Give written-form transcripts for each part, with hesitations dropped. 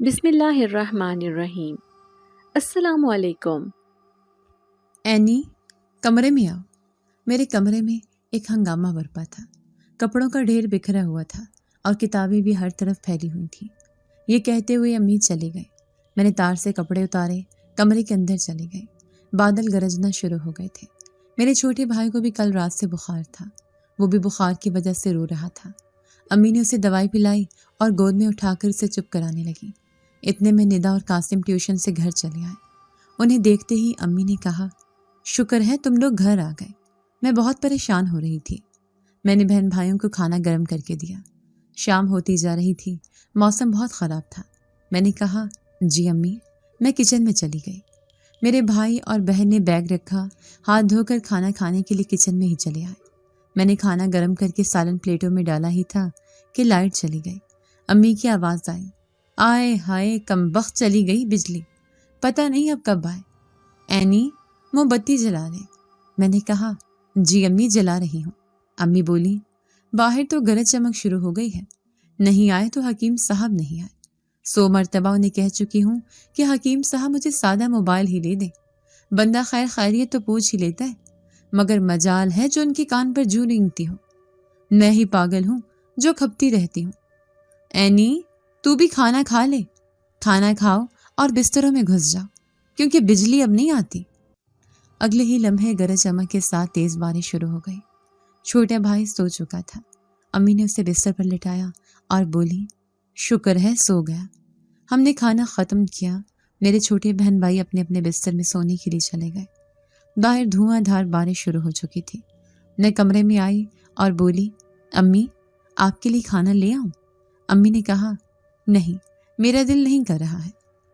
بسم اللہ الرحمن الرحیم۔ السلام علیکم۔ اینی، کمرے میں آؤ۔ میرے کمرے میں ایک ہنگامہ برپا تھا۔ کپڑوں کا ڈھیر بکھرا ہوا تھا اور کتابیں بھی ہر طرف پھیلی ہوئی تھیں۔ یہ کہتے ہوئے امی چلی گئی۔ میں نے تار سے کپڑے اتارے، کمرے کے اندر چلی گئی۔ بادل گرجنا شروع ہو گئے تھے۔ میرے چھوٹے بھائی کو بھی کل رات سے بخار تھا۔ وہ بھی بخار کی وجہ سے رو رہا تھا۔ امی نے اسے دوائی پلائی اور گود میں اٹھا کر اسے چپ کرانے لگی۔ اتنے میں ندا اور قاسم ٹیوشن سے گھر چلے آئے۔ انہیں دیکھتے ہی امی نے کہا، شکر ہے تم لوگ گھر آ گئے، میں بہت پریشان ہو رہی تھی۔ میں نے بہن بھائیوں کو کھانا گرم کر کے دیا۔ شام ہوتی جا رہی تھی، موسم بہت خراب تھا۔ میں نے کہا، جی امی۔ میں کچن میں چلی گئی۔ میرے بھائی اور بہن نے بیگ رکھا، ہاتھ دھو کر کھانا کھانے کے لیے کچن میں ہی چلے آئے۔ میں نے کھانا گرم کر کے سالن پلیٹوں میں ڈالا ہی تھا کہ لائٹ چلی گئی۔ امی کی آواز آئی، آئے ہائے کمبخت چلی گئی بجلی، پتہ نہیں اب کب آئے۔ اینی، موم بتی جلا لے۔ میں نے کہا، جی امی جلا رہی ہوں۔ امی بولی، باہر تو گرج چمک شروع ہو گئی ہے، نہیں آئے تو حکیم صاحب نہیں آئے۔ 100 مرتبہ انہیں کہہ چکی ہوں کہ حکیم صاحب مجھے سادہ موبائل ہی لے دیں، بندہ خیر خیریت تو پوچھ ہی لیتا ہے، مگر مجال ہے جو ان کے کان پر جوں رینگتی ہو۔ میں ہی پاگل ہوں جو کھپتی رہتی ہوں۔ اینی، تو بھی کھانا کھا لے۔ کھانا کھاؤ اور بستروں میں گھس جاؤ کیونکہ بجلی اب نہیں آتی۔ اگلے ہی لمحے گرج چمک کے ساتھ تیز بارش شروع ہو گئی۔ چھوٹا بھائی سو چکا تھا۔ امی نے اسے بستر پر لٹایا اور بولی، شکر ہے سو گیا۔ ہم نے کھانا ختم کیا۔ میرے چھوٹے بہن بھائی اپنے اپنے بستر میں سونے کے لیے چلے گئے۔ باہر دھواں دھار بارش شروع ہو چکی تھی۔ میں کمرے میں آئی اور بولی، امی آپ کے لیے کھانا لے آؤں؟ امی نے کہا، نہیں، میرا دل نہیں کر رہا ہے۔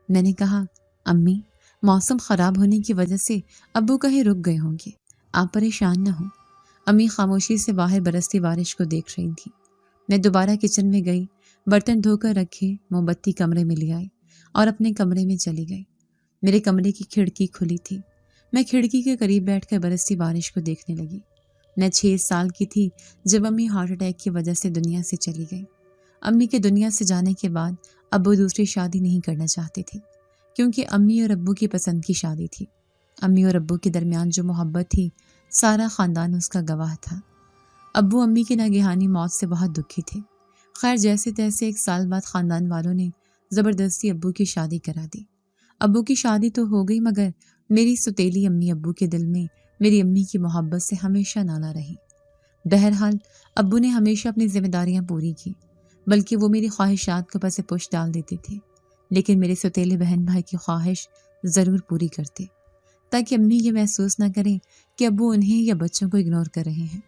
میں نے کہا، امی موسم خراب ہونے کی وجہ سے ابو کہیں رک گئے ہوں گے، آپ پریشان نہ ہوں۔ امی خاموشی سے باہر برستی بارش کو دیکھ رہی تھی۔ میں دوبارہ کچن میں گئی، برتن دھو کر رکھے، موم بتی کمرے میں لے آئی اور اپنے کمرے میں چلی گئی۔ میرے کمرے کی کھڑکی کھلی تھی۔ میں کھڑکی کے قریب بیٹھ کر برستی بارش کو دیکھنے لگی۔ میں 6 سال کی تھی جب امی ہارٹ اٹیک کی وجہ سے دنیا سے چلی گئی۔ امی کے دنیا سے جانے کے بعد ابو دوسری شادی نہیں کرنا چاہتے تھے کیونکہ امی اور ابو کی پسند کی شادی تھی۔ امی اور ابو کے درمیان جو محبت تھی، سارا خاندان اس کا گواہ تھا۔ ابو امی کی ناگہانی موت سے بہت دکھی تھے۔ خیر جیسے تیسے 1 سال بعد خاندان والوں نے زبردستی ابو کی شادی کرا دی۔ ابو کی شادی تو ہو گئی مگر میری ستیلی امی ابو کے دل میں میری امی کی محبت سے ہمیشہ نالا رہی۔ بہرحال ابو نے ہمیشہ اپنی ذمہ داریاں پوری کی، بلکہ وہ میری خواہشات کو پس پش ڈال دیتے تھے، لیکن میرے ستیلے بہن بھائی کی خواہش ضرور پوری کرتے تاکہ امی یہ محسوس نہ کریں کہ ابو انہیں یا بچوں کو اگنور کر رہے ہیں۔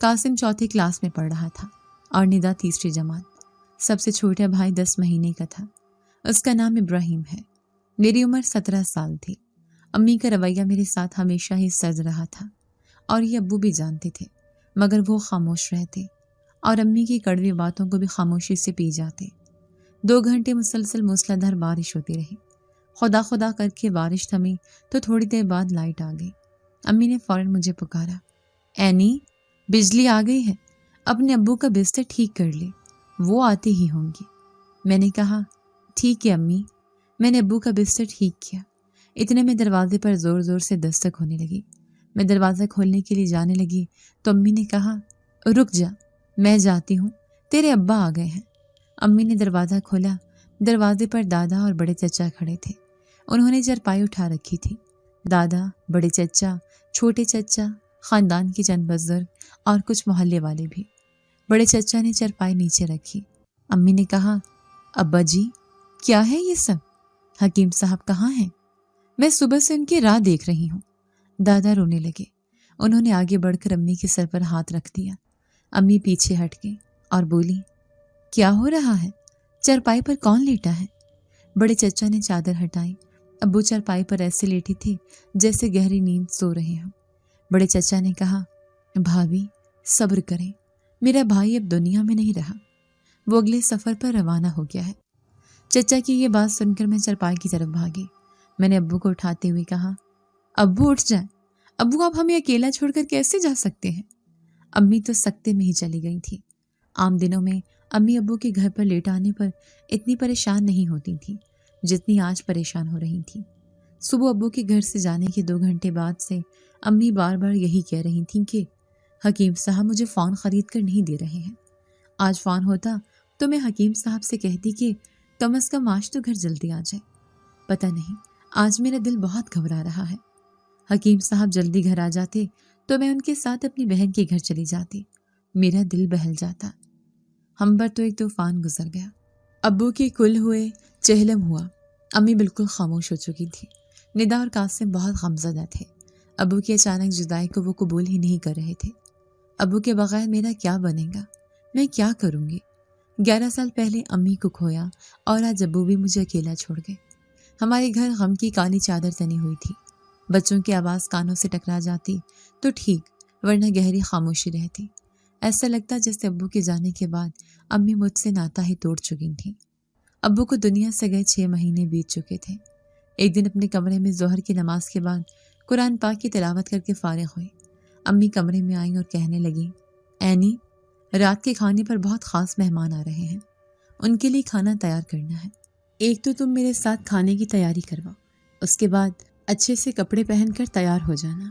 قاسم 4تھی کلاس میں پڑھ رہا تھا اور ندا تیسری جماعت۔ سب سے چھوٹا بھائی 10 مہینے کا تھا۔ اس کا نام ابراہیم ہے۔ میری عمر 17 سال تھی۔ امی کا رویہ میرے ساتھ ہمیشہ ہی سرد رہا تھا اور یہ ابو بھی جانتے تھے، مگر وہ خاموش رہتے اور امی کی کڑوی باتوں کو بھی خاموشی سے پی جاتے۔ 2 گھنٹے مسلسل موسلادھار بارش ہوتی رہی۔ خدا خدا کر کے بارش تھمی تو تھوڑی دیر بعد لائٹ آ گئی۔ امی نے فوراً مجھے پکارا، اینی بجلی آ گئی ہے، اپنے ابو کا بستر ٹھیک کر لے، وہ آتے ہی ہوں گی۔ میں نے کہا، ٹھیک ہے امی۔ میں نے ابو کا بستر ٹھیک کیا۔ اتنے میں دروازے پر زور زور سے دستک ہونے لگی۔ میں دروازہ کھولنے کے لیے جانے لگی تو امی نے کہا، رک جا، میں جاتی ہوں، تیرے ابا آ گئے ہیں۔ امی نے دروازہ کھولا۔ دروازے پر دادا اور بڑے چچا کھڑے تھے۔ انہوں نے چرپائی اٹھا رکھی تھی۔ دادا، بڑے چچا، چھوٹے چچا، خاندان کے چند بزرگ اور کچھ محلے والے بھی۔ بڑے چچا نے چرپائی نیچے رکھی۔ امی نے کہا، ابا جی کیا ہے یہ سب؟ حکیم صاحب کہاں ہیں؟ میں صبح سے ان کی راہ دیکھ رہی ہوں۔ دادا رونے لگے۔ انہوں نے آگے بڑھ کر امی کے سر پر ہاتھ رکھ دیا۔ امی پیچھے ہٹ گئی اور بولی، کیا ہو رہا ہے؟ چرپائی پر کون لیٹا ہے؟ بڑے چچا نے چادر ہٹائی۔ ابو چرپائی پر ایسے لیٹے تھے جیسے گہری نیند سو رہے ہوں۔ بڑے چچا نے کہا، بھابھی صبر کریں، میرا بھائی اب دنیا میں نہیں رہا، وہ اگلے سفر پر روانہ ہو گیا ہے۔ چچا کی یہ بات سن کر میں چرپائی کی طرف بھاگی۔ میں نے ابو کو اٹھاتے ہوئے کہا، ابو اٹھ جائیں، ابو آپ ہمیں اکیلا چھوڑ کر کیسے جا سکتے ہیں؟ امی تو سکتے میں ہی چلی گئی تھی۔ عام دنوں میں امی ابو کے گھر پر لیٹ آنے پر اتنی پریشان نہیں ہوتی تھیں جتنی آج پریشان ہو رہی تھیں۔ صبح ابو کے گھر سے جانے کے 2 گھنٹے بعد سے امی بار بار یہی کہہ رہی تھیں کہ حکیم صاحب مجھے فون خرید کر نہیں دے رہے ہیں۔ آج فون ہوتا تو میں حکیم صاحب سے کہتی کہ کم از کم آج تو گھر جلدی آ جائے۔ پتہ نہیں آج میرا دل بہت گھبرا رہا ہے۔ حکیم صاحب جلدی گھر آ جاتے تو میں ان کے ساتھ اپنی بہن کے گھر چلی جاتی۔ میرا دل بہل جاتا۔ ہم پر تو ایک طوفان گزر گیا۔ ابو کے کل ہوئے چہلم ہوا۔ امی بالکل خاموش ہو چکی تھی۔ ندا اور قاسم بہت غمزدہ تھے۔ ابو کی اچانک جدائی کو وہ قبول ہی نہیں کر رہے تھے۔ ابو کے بغیر میرا کیا بنے گا؟ میں کیا کروں گی؟ 11 سال پہلے امی کو کھویا اور آج ابو بھی مجھے اکیلا چھوڑ گئے۔ ہمارے گھر غم کی کالی چادر تنی ہوئی تھی۔ بچوں کی آواز کانوں سے ٹکرا جاتی تو ٹھیک، ورنہ گہری خاموشی رہتی۔ ایسا لگتا جیسے ابو کے جانے کے بعد امی مجھ سے ناتا ہی توڑ چکی تھیں۔ ابو کو دنیا سے گئے 6 مہینے بیت چکے تھے۔ ایک دن اپنے کمرے میں ظہر کی نماز کے بعد قرآن پاک کی تلاوت کر کے فارغ ہوئی۔ امی کمرے میں آئیں اور کہنے لگیں، اینی، رات کے کھانے پر بہت خاص مہمان آ رہے ہیں، ان کے لیے کھانا تیار کرنا ہے۔ ایک تو تم میرے ساتھ کھانے کی تیاری کرواؤ، اس کے بعد اچھے سے کپڑے پہن کر تیار ہو جانا۔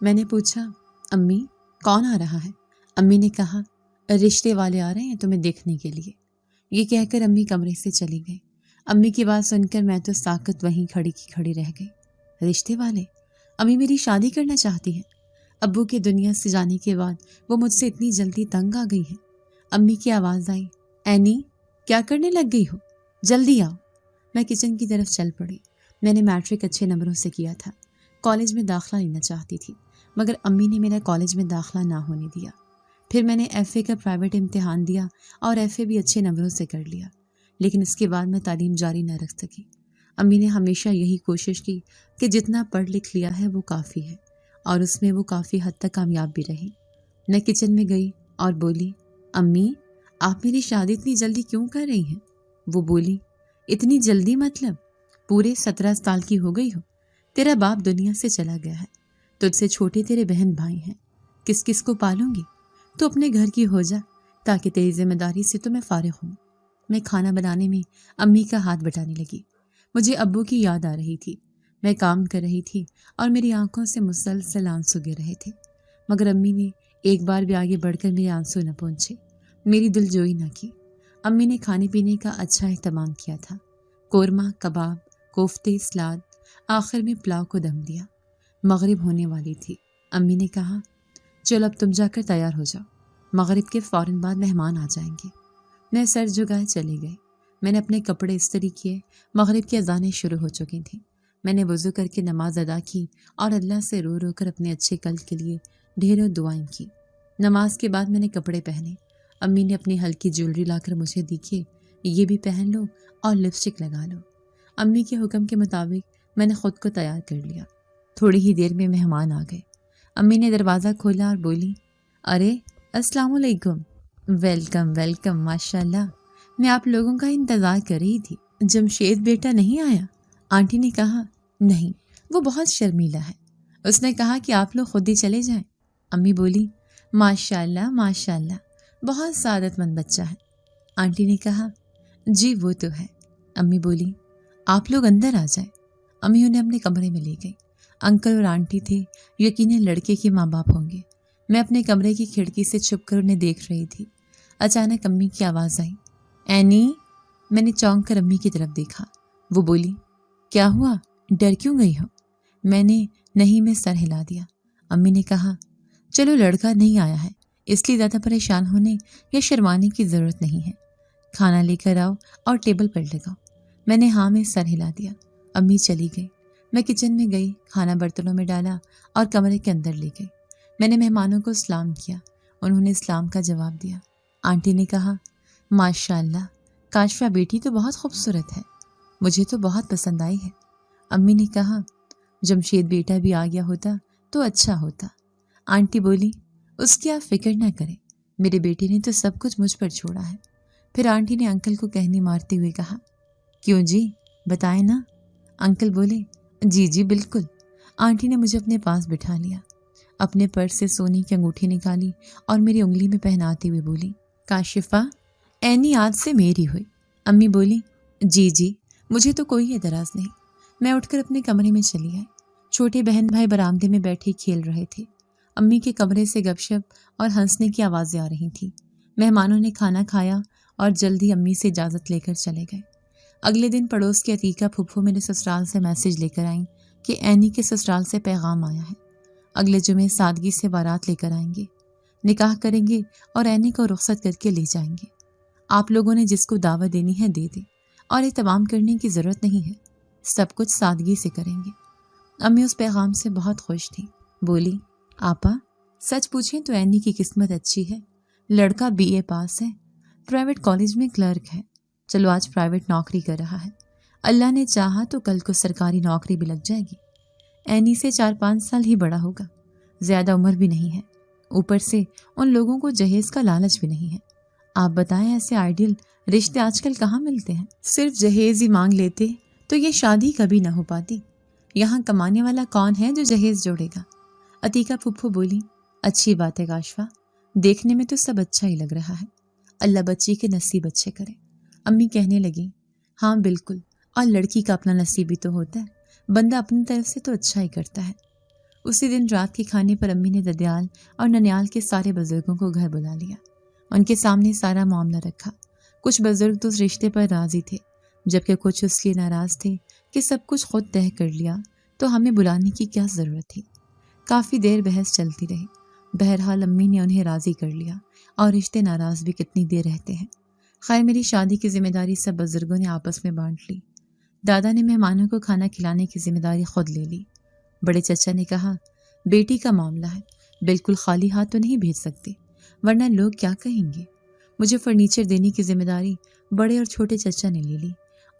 میں نے پوچھا، امی کون آ رہا ہے؟ امی نے کہا، رشتے والے آ رہے ہیں تمہیں دیکھنے کے لیے۔ یہ کہہ کر امی کمرے سے چلی گئی۔ امی کی بات سن کر میں تو ساکت وہیں کھڑی کی کھڑی رہ گئی۔ رشتے والے؟ امی میری شادی کرنا چاہتی ہے؟ ابو کے دنیا سے جانے کے بعد وہ مجھ سے اتنی جلدی تنگ آ گئی ہے۔ امی کی آواز آئی، اینی کیا کرنے لگ گئی ہو؟ جلدی آؤ۔ میں کچن کی طرف چل پڑی۔ میں نے میٹرک اچھے نمبروں سے کیا تھا۔ کالج میں داخلہ لینا چاہتی تھی، مگر امی نے میرا کالج میں داخلہ نہ ہونے دیا۔ پھر میں نے ایف اے کا پرائیویٹ امتحان دیا اور ایف اے بھی اچھے نمبروں سے کر لیا، لیکن اس کے بعد میں تعلیم جاری نہ رکھ سکی۔ امی نے ہمیشہ یہی کوشش کی کہ جتنا پڑھ لکھ لیا ہے وہ کافی ہے، اور اس میں وہ کافی حد تک کامیاب بھی رہی۔ میں کچن میں گئی اور بولی، امی آپ میری شادی اتنی جلدی کیوں کر رہی ہیں؟ وہ بولی، اتنی جلدی مطلب پورے 17 سال کی ہو گئی ہو، تیرا باپ دنیا سے چلا گیا ہے، تجھ سے چھوٹے تیرے بہن بھائی ہیں، کس کس کو پالوں گی؟ تو اپنے گھر کی ہو جا تاکہ تیری ذمہ داری سے تو میں فارغ ہوں۔ میں کھانا بنانے میں امی کا ہاتھ بٹانے لگی۔ مجھے ابو کی یاد آ رہی تھی۔ میں کام کر رہی تھی اور میری آنکھوں سے مسلسل آنسو گر رہے تھے، مگر امی نے ایک بار بھی آگے بڑھ کر میرے آنسو نہ پہنچے، میری دل جوئی نہ کی۔ امی نے کھانے پینے کا اچھا اہتمام کیا تھا، قورمہ، کباب، کوفتے، سلاد، آخر میں پلاؤ کو دم دیا۔ مغرب ہونے والی تھی۔ امی نے کہا، چلو اب تم جا کر تیار ہو جاؤ، مغرب کے فوراً بعد مہمان آ جائیں گے۔ میں سر جھکائے چلی گئی۔ میں نے اپنے کپڑے استری کیے۔ مغرب کی اذانیں شروع ہو چکی تھیں۔ میں نے وضو کر کے نماز ادا کی اور اللہ سے رو رو کر اپنے اچھے کل کے لیے ڈھیروں دعائیں کی۔ نماز کے بعد میں نے کپڑے پہنے۔ امی نے اپنی ہلکی جیولری لا کر مجھے دیکھے، یہ بھی پہن لو اور لپسٹک لگا لو۔ امی کے حکم کے مطابق میں نے خود کو تیار کر لیا۔ تھوڑی ہی دیر میں مہمان آ گئے۔ امی نے دروازہ کھولا اور بولی، ارے السلام علیکم۔ ویلکم ویلکم، ماشاء اللہ، میں آپ لوگوں کا انتظار کر رہی تھی۔ جمشید بیٹا نہیں آیا؟ آنٹی نے کہا، نہیں، وہ بہت شرمیلا ہے، اس نے کہا کہ آپ لوگ خود ہی چلے جائیں۔ امی بولی، ماشاء اللہ ماشاء اللہ، بہت سعادت مند بچہ ہے۔ آنٹی نے کہا، جی وہ تو ہے۔ امی بولی، آپ لوگ اندر آ جائیں۔ امی انہیں اپنے کمرے میں لے گئی۔ انکل اور آنٹی تھے، یقیناً لڑکے کے ماں باپ ہوں گے۔ میں اپنے کمرے کی کھڑکی سے چھپ کر انہیں دیکھ رہی تھی۔ اچانک امی کی آواز آئی، اینی۔ میں نے چونک کر امی کی طرف دیکھا۔ وہ بولی، کیا ہوا، ڈر کیوں گئی ہو؟ میں نے نہیں میں سر ہلا دیا۔ امی نے کہا، چلو لڑکا نہیں آیا ہے، اس لیے زیادہ پریشان ہونے یا شرمانے کی ضرورت نہیں ہے، کھانا لے کر آؤ اور ٹیبل پر لگاؤ۔ میں نے ہاں میں سر ہلا دیا۔ امی چلی گئی۔ میں کچن میں گئی، کھانا برتنوں میں ڈالا اور کمرے کے اندر لے گئی۔ میں نے مہمانوں کو سلام کیا، انہوں نے سلام کا جواب دیا۔ آنٹی نے کہا، ماشاء اللہ، کاشفہ بیٹی تو بہت خوبصورت ہے، مجھے تو بہت پسند آئی ہے۔ امی نے کہا، جمشید بیٹا بھی آ گیا ہوتا تو اچھا ہوتا۔ آنٹی بولی، اس کی آپ فکر نہ کریں، میرے بیٹے نے تو سب کچھ مجھ پر چھوڑا ہے۔ پھر آنٹی نے انکل کو کہنی مارتے ہوئے کہا، کیوں جی، بتائیں نا۔ انکل بولے، جی جی بالکل۔ آنٹی نے مجھے اپنے پاس بٹھا لیا، اپنے پرس سے سونے کی انگوٹھی نکالی اور میری انگلی میں پہناتے ہوئے بولی، کاشفہ، اینی آج سے میری ہوئی۔ امی بولی جی مجھے تو کوئی اعتراض نہیں۔ میں اٹھ کر اپنے کمرے میں چلی آئی۔ چھوٹے بہن بھائی برآمدے میں بیٹھے کھیل رہے تھے۔ امی کے کمرے سے گپ شپ اور ہنسنے کی آوازیں آ رہی تھیں۔ مہمانوں نے کھانا کھایا اور جلدی امی سے اجازت لے کر چلے گئے۔ اگلے دن پڑوس کی عتیقہ پھپھو میرے سسرال سے میسج لے کر آئیں کہ اینی کے سسرال سے پیغام آیا ہے، اگلے جمعے سادگی سے بارات لے کر آئیں گے، نکاح کریں گے اور اینی کو رخصت کر کے لے جائیں گے۔ آپ لوگوں نے جس کو دعوت دینی ہے دے دے اور اہتمام کرنے کی ضرورت نہیں ہے، سب کچھ سادگی سے کریں گے۔ امی اس پیغام سے بہت خوش تھی۔ بولی آپا سچ پوچھیں تو اینی کی قسمت اچھی ہے، لڑکا BA پاس ہے، پرائیویٹ کالج میں کلرک ہے، چلو آج پرائیویٹ نوکری کر رہا ہے، اللہ نے چاہا تو کل کو سرکاری نوکری بھی لگ جائے گی۔ اینی سے 4-5 سال ہی بڑا ہوگا، زیادہ عمر بھی نہیں ہے، اوپر سے ان لوگوں کو جہیز کا لالچ بھی نہیں ہے۔ آپ بتائیں ایسے آئیڈیل رشتے آج کل کہاں ملتے ہیں؟ صرف جہیز ہی مانگ لیتے تو یہ شادی کبھی نہ ہو پاتی۔ یہاں کمانے والا کون ہے جو جہیز جوڑے گا؟ عتیقہ پھپھو بولی اچھی بات ہے کاشفا، دیکھنے میں تو سب اچھا ہی لگ رہا ہے، اللہ بچی کے نصیب اچھے کرے۔ امی کہنے لگی ہاں بالکل، اور لڑکی کا اپنا نصیب بھی تو ہوتا ہے، بندہ اپنی طرف سے تو اچھا ہی کرتا ہے۔ اسی دن رات کے کھانے پر امی نے ددیال اور ننیال کے سارے بزرگوں کو گھر بلا لیا، ان کے سامنے سارا معاملہ رکھا۔ کچھ بزرگ تو اس رشتے پر راضی تھے، جبکہ کچھ اس لیے ناراض تھے کہ سب کچھ خود طے کر لیا تو ہمیں بلانے کی کیا ضرورت تھی۔ کافی دیر بحث چلتی رہی، بہرحال امی نے انہیں راضی کر لیا، اور رشتے ناراض بھی کتنی دیر رہتے ہیں۔ خیر میری شادی کی ذمہ داری سب بزرگوں نے آپس میں بانٹ لی۔ دادا نے مہمانوں کو کھانا کھلانے کی ذمہ داری خود لے لی۔ بڑے چچا نے کہا بیٹی کا معاملہ ہے، بالکل خالی ہاتھ تو نہیں بھیج سکتے ورنہ لوگ کیا کہیں گے۔ مجھے فرنیچر دینے کی ذمہ داری بڑے اور چھوٹے چچا نے لے لی،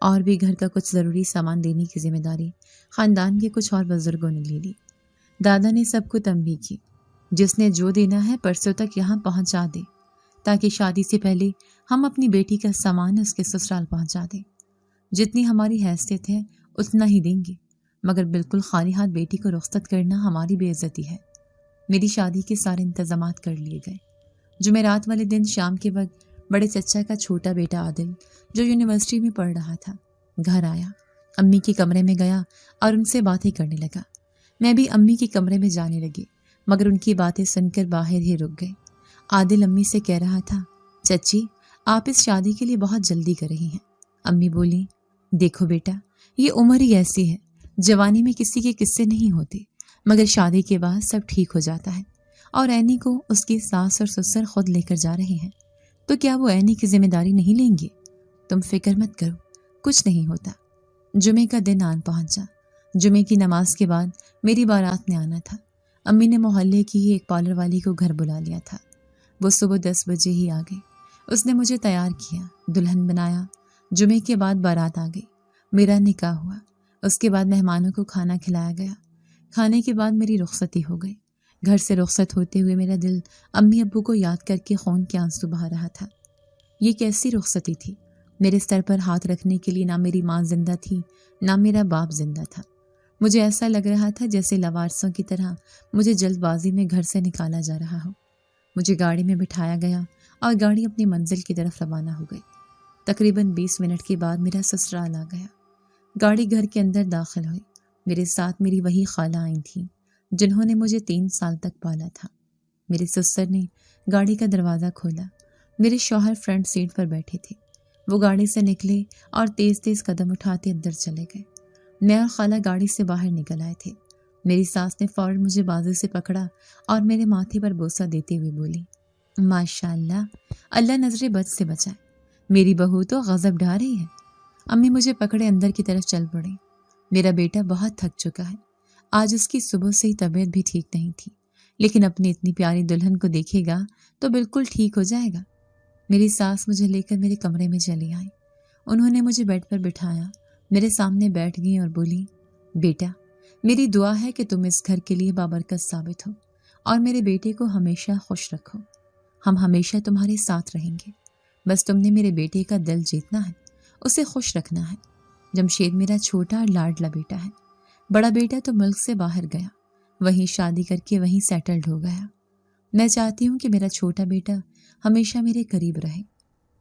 اور بھی گھر کا کچھ ضروری سامان دینے کی ذمہ داری خاندان کے کچھ اور بزرگوں نے لے لی۔ دادا نے سب کو تنبیہ کی جس نے جو دینا ہے پرسوں تک یہاں پہنچا دے، تاکہ شادی سے پہلے ہم اپنی بیٹی کا سامان اس کے سسرال پہنچا دیں۔ جتنی ہماری حیثیت ہے اتنا ہی دیں گے، مگر بالکل خالی ہاتھ بیٹی کو رخصت کرنا ہماری بے عزتی ہے۔ میری شادی کے سارے انتظامات کر لیے گئے۔ جمعرات والے دن شام کے وقت بڑے چچا کا چھوٹا بیٹا عادل، جو یونیورسٹی میں پڑھ رہا تھا، گھر آیا، امی کے کمرے میں گیا اور ان سے باتیں کرنے لگا۔ میں بھی امی کے کمرے میں جانے لگی، مگر ان کی باتیں سن کر باہر ہی رک گئی۔ عادل امی سے کہہ رہا تھا چچی آپ اس شادی کے لیے بہت جلدی کر رہی ہیں۔ امی بولی دیکھو بیٹا، یہ عمر ہی ایسی ہے، جوانی میں کسی کے قصے نہیں ہوتے، مگر شادی کے بعد سب ٹھیک ہو جاتا ہے، اور اینی کو اس کی ساس اور سسر خود لے کر جا رہے ہیں، تو کیا وہ اینی کی ذمہ داری نہیں لیں گے؟ تم فکر مت کرو، کچھ نہیں ہوتا۔ جمعے کا دن آن پہنچا۔ جمعے کی نماز کے بعد میری بارات نے آنا تھا۔ امی نے محلے کی ہی ایک پارلر والی کو گھر بلا لیا تھا۔ وہ صبح 10 بجے ہی آ گئی۔ اس نے مجھے تیار کیا، دلہن بنایا۔ جمعے کے بعد بارات آ گئی، میرا نکاح ہوا۔ اس کے بعد مہمانوں کو کھانا کھلایا گیا۔ کھانے کے بعد میری رخصتی ہو گئی۔ گھر سے رخصت ہوتے ہوئے میرا دل امی ابو کو یاد کر کے خون کے آنسو بہا رہا تھا۔ یہ کیسی رخصتی تھی؟ میرے سر پر ہاتھ رکھنے کے لیے نہ میری ماں زندہ تھی، نہ میرا باپ زندہ تھا۔ مجھے ایسا لگ رہا تھا جیسے لاوارثوں کی طرح مجھے جلد بازی میں گھر سے نکالا جا رہا ہو۔ مجھے گاڑی میں بٹھایا گیا اور گاڑی اپنی منزل کی طرف روانہ ہو گئی۔ تقریباً 20 منٹ کے بعد میرا سسرال آ گیا۔ گاڑی گھر کے اندر داخل ہوئی۔ میرے ساتھ میری وہی خالہ آئی تھیں جنہوں نے مجھے 3 سال تک پالا تھا۔ میرے سسر نے گاڑی کا دروازہ کھولا۔ میرے شوہر فرنٹ سیٹ پر بیٹھے تھے۔ وہ گاڑی سے نکلے اور تیز تیز قدم اٹھاتے اندر چلے گئے۔ میں اور خالہ گاڑی سے باہر نکل آئے تھے۔ میری ساس نے فوراً مجھے بازو سے پکڑا اور میرے ماتھے پر بوسہ دیتے ہوئے بولی ماشاء اللہ، اللہ نظر بد سے بچائے، میری بہو تو غضب ڈھا رہی ہے۔ امی مجھے پکڑے اندر کی طرف چل پڑی۔ میرا بیٹا بہت تھک چکا ہے، آج اس کی صبح سے ہی طبیعت بھی ٹھیک نہیں تھی، لیکن اپنی اتنی پیاری دلہن کو دیکھے گا تو بالکل ٹھیک ہو جائے گا۔ میری ساس مجھے لے کر میرے کمرے میں چلی آئی۔ انہوں نے مجھے بیڈ پر بٹھایا، میرے سامنے بیٹھ گئی اور بولی بیٹا، میری دعا ہے کہ تم اس گھر کے لیے بابرکت ثابت ہو اور میرے بیٹے کو ہمیشہ خوش رکھو۔ ہم ہمیشہ تمہارے ساتھ رہیں گے، بس تم نے میرے بیٹے کا دل جیتنا ہے، اسے خوش رکھنا ہے۔ جمشید میرا چھوٹا اور لاڈلا بیٹا ہے۔ بڑا بیٹا تو ملک سے باہر گیا، وہیں شادی کر کے وہیں سیٹلڈ ہو گیا۔ میں چاہتی ہوں کہ میرا چھوٹا بیٹا ہمیشہ میرے قریب رہے۔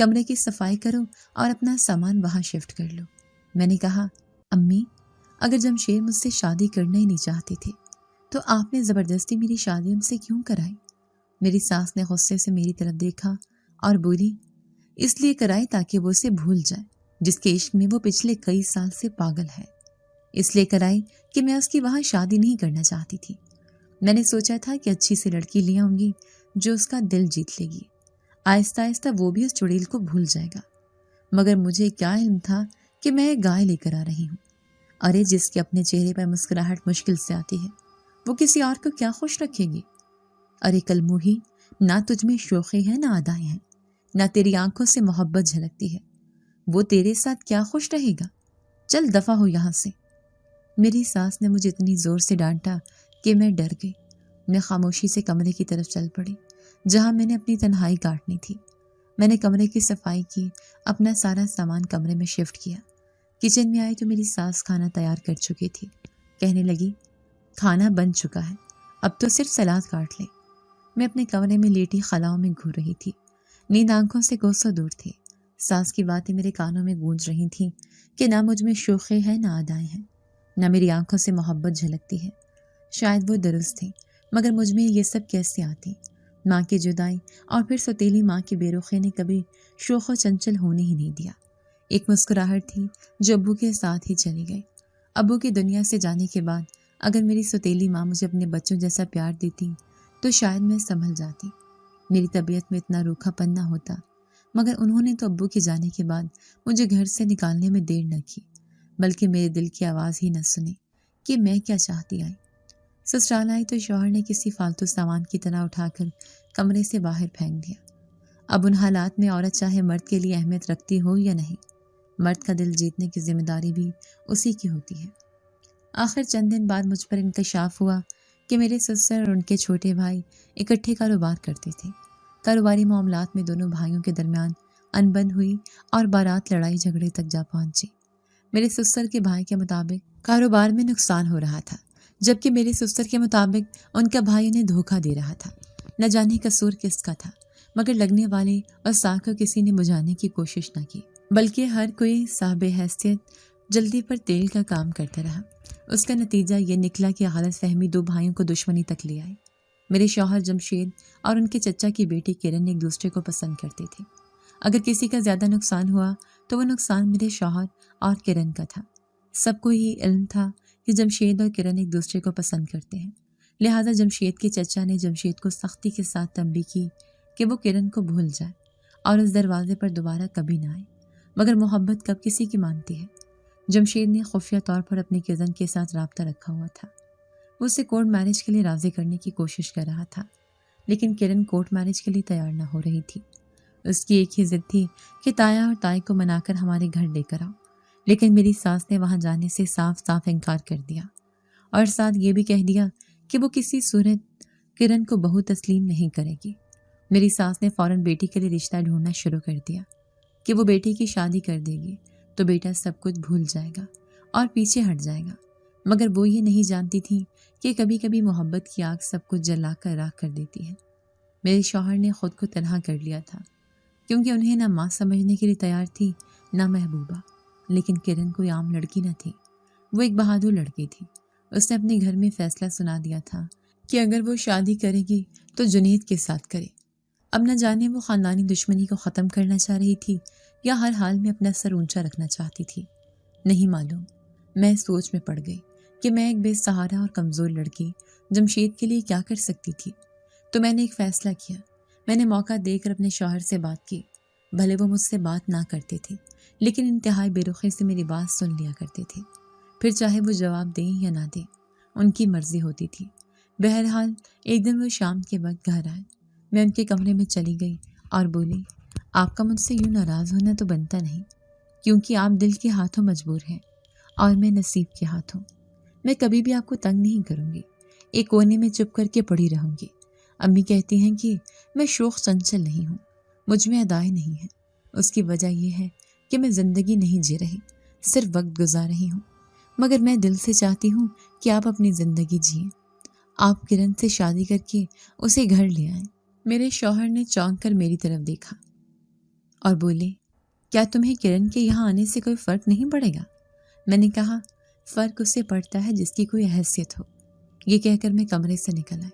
کمرے کی صفائی کرو اور اپنا سامان وہاں شفٹ کر لو۔ میں نے کہا امی، اگر جمشید مجھ سے شادی کرنا ہی نہیں چاہتے تھے تو آپ نے زبردستی میری شادی ان سے کیوں کرائی؟ میری ساس نے غصے سے میری طرف دیکھا اور بولی اس لیے کرائی تاکہ وہ اسے بھول جائے جس کے عشق میں وہ پچھلے کئی سال سے پاگل ہے۔ اس لیے کرائی کہ میں اس کی وہاں شادی نہیں کرنا چاہتی تھی۔ میں نے سوچا تھا کہ اچھی سی لڑکی لے آؤں گی جو اس کا دل جیت لے گی، آہستہ آہستہ وہ بھی اس چڑیل کو بھول جائے گا۔ مگر مجھے کیا علم تھا کہ میں ایک گائے لے کر آ رہی ہوں۔ ارے جس کے اپنے چہرے پر مسکراہٹ مشکل سے آتی ہے وہ کسی اور کو کیا خوش رکھے گی؟ ارے کلموہی، نہ تجھ میں شوخی ہے نہ ادائیں ہیں، نہ تیری آنکھوں سے محبت جھلکتی ہے، وہ تیرے ساتھ کیا خوش رہے گا؟ چل دفع ہو یہاں سے۔ میری ساس نے مجھے اتنی زور سے ڈانٹا کہ میں ڈر گئی۔ میں خاموشی سے کمرے کی طرف چل پڑی جہاں میں نے اپنی تنہائی کاٹنی تھی۔ میں نے کمرے کی صفائی کی، اپنا سارا سامان کمرے میں شفٹ کیا۔ کچن میں آئی تو میری ساس کھانا تیار کر چکی تھی۔ کہنے لگی کھانا بن چکا ہے، اب تو صرف سلاد کاٹ لے۔ میں اپنے کمرے میں لیٹی خلاؤں میں گھور رہی تھی، نیند آنکھوں سے کوسوں دور تھی۔ ساس کی باتیں میرے کانوں میں گونج رہی تھیں کہ نہ مجھ میں شوخی ہے نہ ادائیں ہیں، نہ میری آنکھوں سے محبت جھلکتی ہے۔ شاید وہ درست تھی، مگر مجھ میں یہ سب کیسے آتی؟ ماں کی جدائی اور پھر سوتیلی ماں کی بے رخی نے کبھی شوخ و چنچل ہونے ہی نہیں دیا۔ ایک مسکراہٹ تھی جو ابو کے ساتھ ہی چلی گئی۔ ابو کی دنیا سے جانے کے بعد اگر میری سوتیلی ماں مجھے اپنے بچوں جیسا پیار دیتی تو شاید میں سنبھل جاتی، میری طبیعت میں اتنا روکھا پن نہ ہوتا۔ مگر انہوں نے تو ابو کے جانے کے بعد مجھے گھر سے نکالنے میں دیر نہ کی، بلکہ میرے دل کی آواز ہی نہ سنی کہ میں کیا چاہتی آئی۔ سسرال آئی تو شوہر نے کسی فالتو سامان کی طرح اٹھا کر کمرے سے باہر پھینک دیا۔ اب ان حالات میں عورت چاہے مرد کے لیے اہمیت رکھتی ہو یا نہیں، مرد کا دل جیتنے کی ذمہ داری بھی اسی کی ہوتی ہے۔ آخر چند دن بعد مجھ پر انکشاف ہوا کہ میرے سسر اور ان کے چھوٹے بھائی اکٹھے کاروبار کرتے تھے۔ کاروباری معاملات میں دونوں بھائیوں کے درمیان انبن ہوئی اور بارات لڑائی جھگڑے تک جا پہنچی۔ میرے سسر کے بھائی کے مطابق کاروبار میں نقصان ہو رہا تھا، جبکہ میرے سسر کے مطابق ان کا بھائی انہیں دھوکہ دے رہا تھا۔ نہ جانے قصور کس کا تھا، مگر لگنے والے اور ساکھ کو کسی نے بجھانے کی کوشش نہ کی، بلکہ ہر کوئی صاحب حیثیت جلدی پر تیل کا کام کرتا رہا۔ اس کا نتیجہ یہ نکلا کہ غلط فہمی دو بھائیوں کو دشمنی تک لے آئی۔ میرے شوہر جمشید اور ان کے چچا کی بیٹی کرن ایک دوسرے کو پسند کرتے تھے۔ اگر کسی کا زیادہ نقصان ہوا تو وہ نقصان میرے شوہر اور کرن کا تھا۔ سب کو یہ علم تھا کہ جمشید اور کرن ایک دوسرے کو پسند کرتے ہیں، لہٰذا جمشید کے چچا نے جمشید کو سختی کے ساتھ تنبیہ کی کہ وہ کرن کو بھول جائے اور اس دروازے پر دوبارہ کبھی نہ آئے۔ مگر محبت کب کسی کی مانتی ہے؟ جمشید نے خفیہ طور پر اپنے کزن کے ساتھ رابطہ رکھا ہوا تھا۔ وہ اسے کورٹ میرج کے لیے راضی کرنے کی کوشش کر رہا تھا، لیکن کرن کورٹ میرج کے لیے تیار نہ ہو رہی تھی۔ اس کی ایک ہی ضد تھی کہ تایا اور تائی کو منا کر ہمارے گھر لے کر آؤ، لیکن میری ساس نے وہاں جانے سے صاف صاف انکار کر دیا اور ساتھ یہ بھی کہہ دیا کہ وہ کسی صورت کرن کو بہو تسلیم نہیں کرے گی۔ میری ساس نے فوراً بیٹی کے لیے رشتہ ڈھونڈنا شروع کر دیا کہ وہ بیٹی کی شادی کر دے گی تو بیٹا سب کچھ بھول جائے گا اور پیچھے ہٹ جائے گا۔ مگر وہ یہ نہیں جانتی تھی کہ کبھی کبھی محبت کی آگ سب کچھ جلا کر راکھ کر دیتی ہے۔ میرے شوہر نے خود کو تنہا کر لیا تھا، کیونکہ انہیں نہ ماں سمجھنے کے لیے تیار تھی نہ محبوبہ۔ لیکن کرن کوئی عام لڑکی نہ تھی، وہ ایک بہادر لڑکی تھی۔ اس نے اپنے گھر میں فیصلہ سنا دیا تھا کہ اگر وہ شادی کرے گی تو جنید کے ساتھ کرے۔ اب نہ جانے وہ خاندانی دشمنی کو ختم کرنا چاہ رہی تھی یا ہر حال میں اپنا سر اونچا رکھنا چاہتی تھی، نہیں معلوم۔ میں سوچ میں پڑ گئی کہ میں ایک بے سہارا اور کمزور لڑکی جمشید کے لیے کیا کر سکتی تھی۔ تو میں نے ایک فیصلہ کیا۔ میں نے موقع دے کر اپنے شوہر سے بات کی، بھلے وہ مجھ سے بات نہ کرتے تھے لیکن انتہائی بے رخی سے میری بات سن لیا کرتے تھے، پھر چاہے وہ جواب دیں یا نہ دیں ان کی مرضی ہوتی تھی۔ بہرحال ایک دن وہ شام کے وقت گھر آئے۔ میں ان کے کمرے میں چلی گئی اور بولی، آپ کا مجھ سے یوں ناراض ہونا تو بنتا نہیں، کیونکہ آپ دل کے ہاتھوں مجبور ہیں اور میں نصیب کے ہاتھوں۔ میں کبھی بھی آپ کو تنگ نہیں کروں گی، ایک کونے میں چپ کر کے پڑی رہوں گی۔ امی کہتی ہیں کہ میں شوخ چنچل نہیں ہوں، مجھ میں ادائیں نہیں ہیں۔ اس کی وجہ یہ ہے کہ میں زندگی نہیں جی رہی، صرف وقت گزار رہی ہوں۔ مگر میں دل سے چاہتی ہوں کہ آپ اپنی زندگی جئیں۔ آپ کرن سے شادی کر کے اسے گھر لے آئیں۔ میرے شوہر نے چونک کر میری طرف دیکھا اور بولے کیا تمہیں کرن کے یہاں آنے سے کوئی فرق نہیں پڑے گا؟ میں نے کہا فرق اس سے پڑتا ہے جس کی کوئی حیثیت ہو۔ یہ کہہ کر میں کمرے سے نکل آئی۔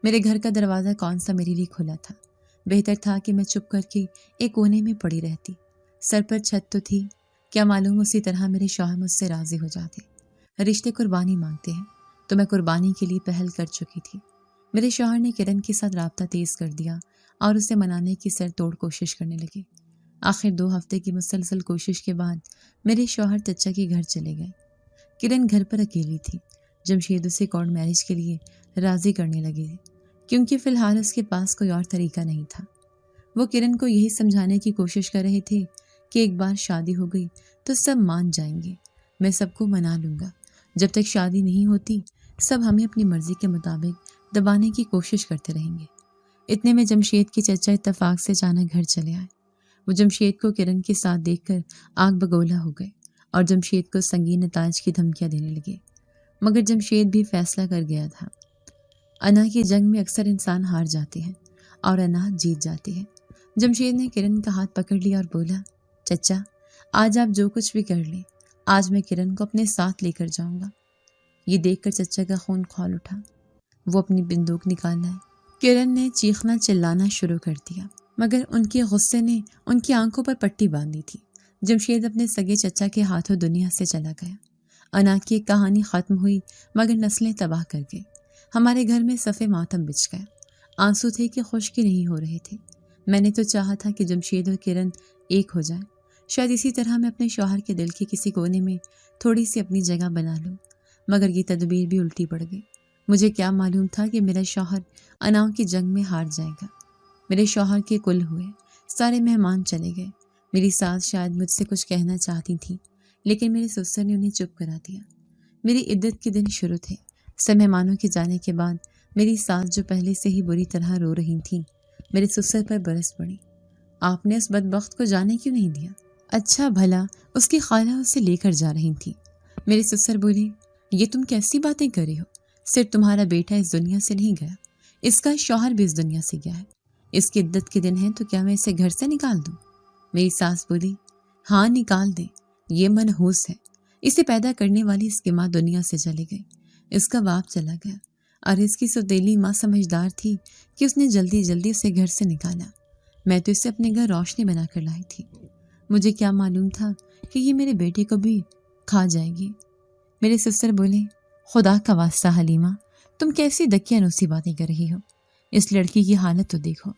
میرے گھر کا دروازہ کون سا میرے لیے کھلا تھا؟ بہتر تھا کہ میں چپ کر کے ایک کونے میں پڑی رہتی۔ سر پر چھت تو تھی، کیا معلوم اسی طرح میرے شوہر مجھ سے راضی ہو جاتے۔ رشتے قربانی مانگتے ہیں تو میں قربانی کے لیے پہل کر چکی تھی۔ میرے شوہر نے کرن کے ساتھ رابطہ تیز کر دیا اور اسے منانے کی سر توڑ کوشش کرنے لگے۔ آخر 2 ہفتے کی مسلسل کوشش کے بعد میرے شوہر چچا کے گھر چلے گئے۔ کرن گھر پر اکیلی تھی۔ جمشید اسے کورٹ میرج کے لیے راضی کرنے لگے کیونکہ فی الحال اس کے پاس کوئی اور طریقہ نہیں تھا۔ وہ کرن کو یہی سمجھانے کی کوشش کر رہے تھے کہ ایک بار شادی ہو گئی تو سب مان جائیں گے، میں سب کو منا لوں گا۔ جب تک شادی نہیں ہوتی سب ہمیں اپنی مرضی کے مطابق دبانے کی کوشش کرتے رہیں گے۔ اتنے میں جمشید کے چچا اتفاق سے اچانک گھر چلے آئے۔ وہ جمشید کو کرن کے ساتھ دیکھ کر آگ بگولا ہو گئے اور جمشید کو سنگین نتائج کی دھمکیاں دینے لگے، مگر جمشید بھی فیصلہ کر گیا تھا۔ انا کی جنگ میں اکثر انسان ہار جاتے ہیں اور انا جیت جاتی ہے۔ جمشید نے کرن کا ہاتھ پکڑ لیا اور بولا چچا آج آپ جو کچھ بھی کر لیں، آج میں کرن کو اپنے ساتھ لے کر جاؤں گا۔ یہ دیکھ کر چچا کا خون کھول اٹھا۔ وہ اپنی بندوق نکال لائے۔ کرن نے چیخنا چلانا شروع کر دیا، مگر ان کے غصے نے ان کی آنکھوں پر پٹی باندھی تھی۔ جمشید اپنے سگے چچا کے ہاتھوں دنیا سے چلا گیا۔ انا کی ایک کہانی ختم ہوئی مگر نسلیں تباہ کر گئی۔ ہمارے گھر میں صفے ماتم بچھ گیا۔ آنسو تھے کہ خشکی نہیں ہو رہے تھے۔ میں نے تو چاہا تھا کہ جمشید اور کرن ایک ہو جائیں، شاید اسی طرح میں اپنے شوہر کے دل کے کسی کونے میں تھوڑی سی اپنی جگہ بنا لوں، مگر یہ تدبیر بھی الٹی پڑ گئی۔ مجھے کیا معلوم تھا کہ میرا شوہر اناؤں کی جنگ میں ہار جائے گا۔ میرے شوہر کے کل ہوئے، سارے مہمان چلے گئے۔ میری ساس شاید مجھ سے کچھ کہنا چاہتی تھی لیکن میرے سسر نے انہیں چپ کرا دیا۔ میری عدت کے دن شروع تھے۔ سب مہمانوں کے جانے کے بعد میری ساس جو پہلے سے ہی بری طرح رو رہی تھیں میرے سسر پر برس پڑی۔ آپ نے اس بدبخت کو جانے کیوں نہیں دیا؟ اچھا بھلا اس کی خالہ اسے لے کر جا رہی تھی۔ میرے سسر بولے یہ تم کیسی باتیں کر رہی ہو؟ صرف تمہارا بیٹا اس دنیا سے نہیں گیا، اس کا شوہر بھی اس دنیا سے گیا ہے۔ اس کی عدت کے دن ہیں تو کیا میں اسے گھر سے نکال دوں؟ میری ساس بولی ہاں نکال دے، یہ منحوس ہے۔ اسے پیدا کرنے والی اس کی ماں دنیا سے چلی گئی، اس کا باپ چلا گیا اور اس کی سوتیلی ماں سمجھدار تھی کہ اس نے جلدی جلدی اسے گھر سے نکالا۔ میں تو اسے اپنے گھر روشنی بنا کر لائی تھی، مجھے کیا معلوم تھا کہ یہ میرے بیٹے کو بھی کھا جائے گی۔ میرے سسر بولے خدا کا واسطہ حلیمہ، تم کیسی دقیانوسی باتیں کر رہی ہو؟ اس لڑکی کی حالت تو دیکھو،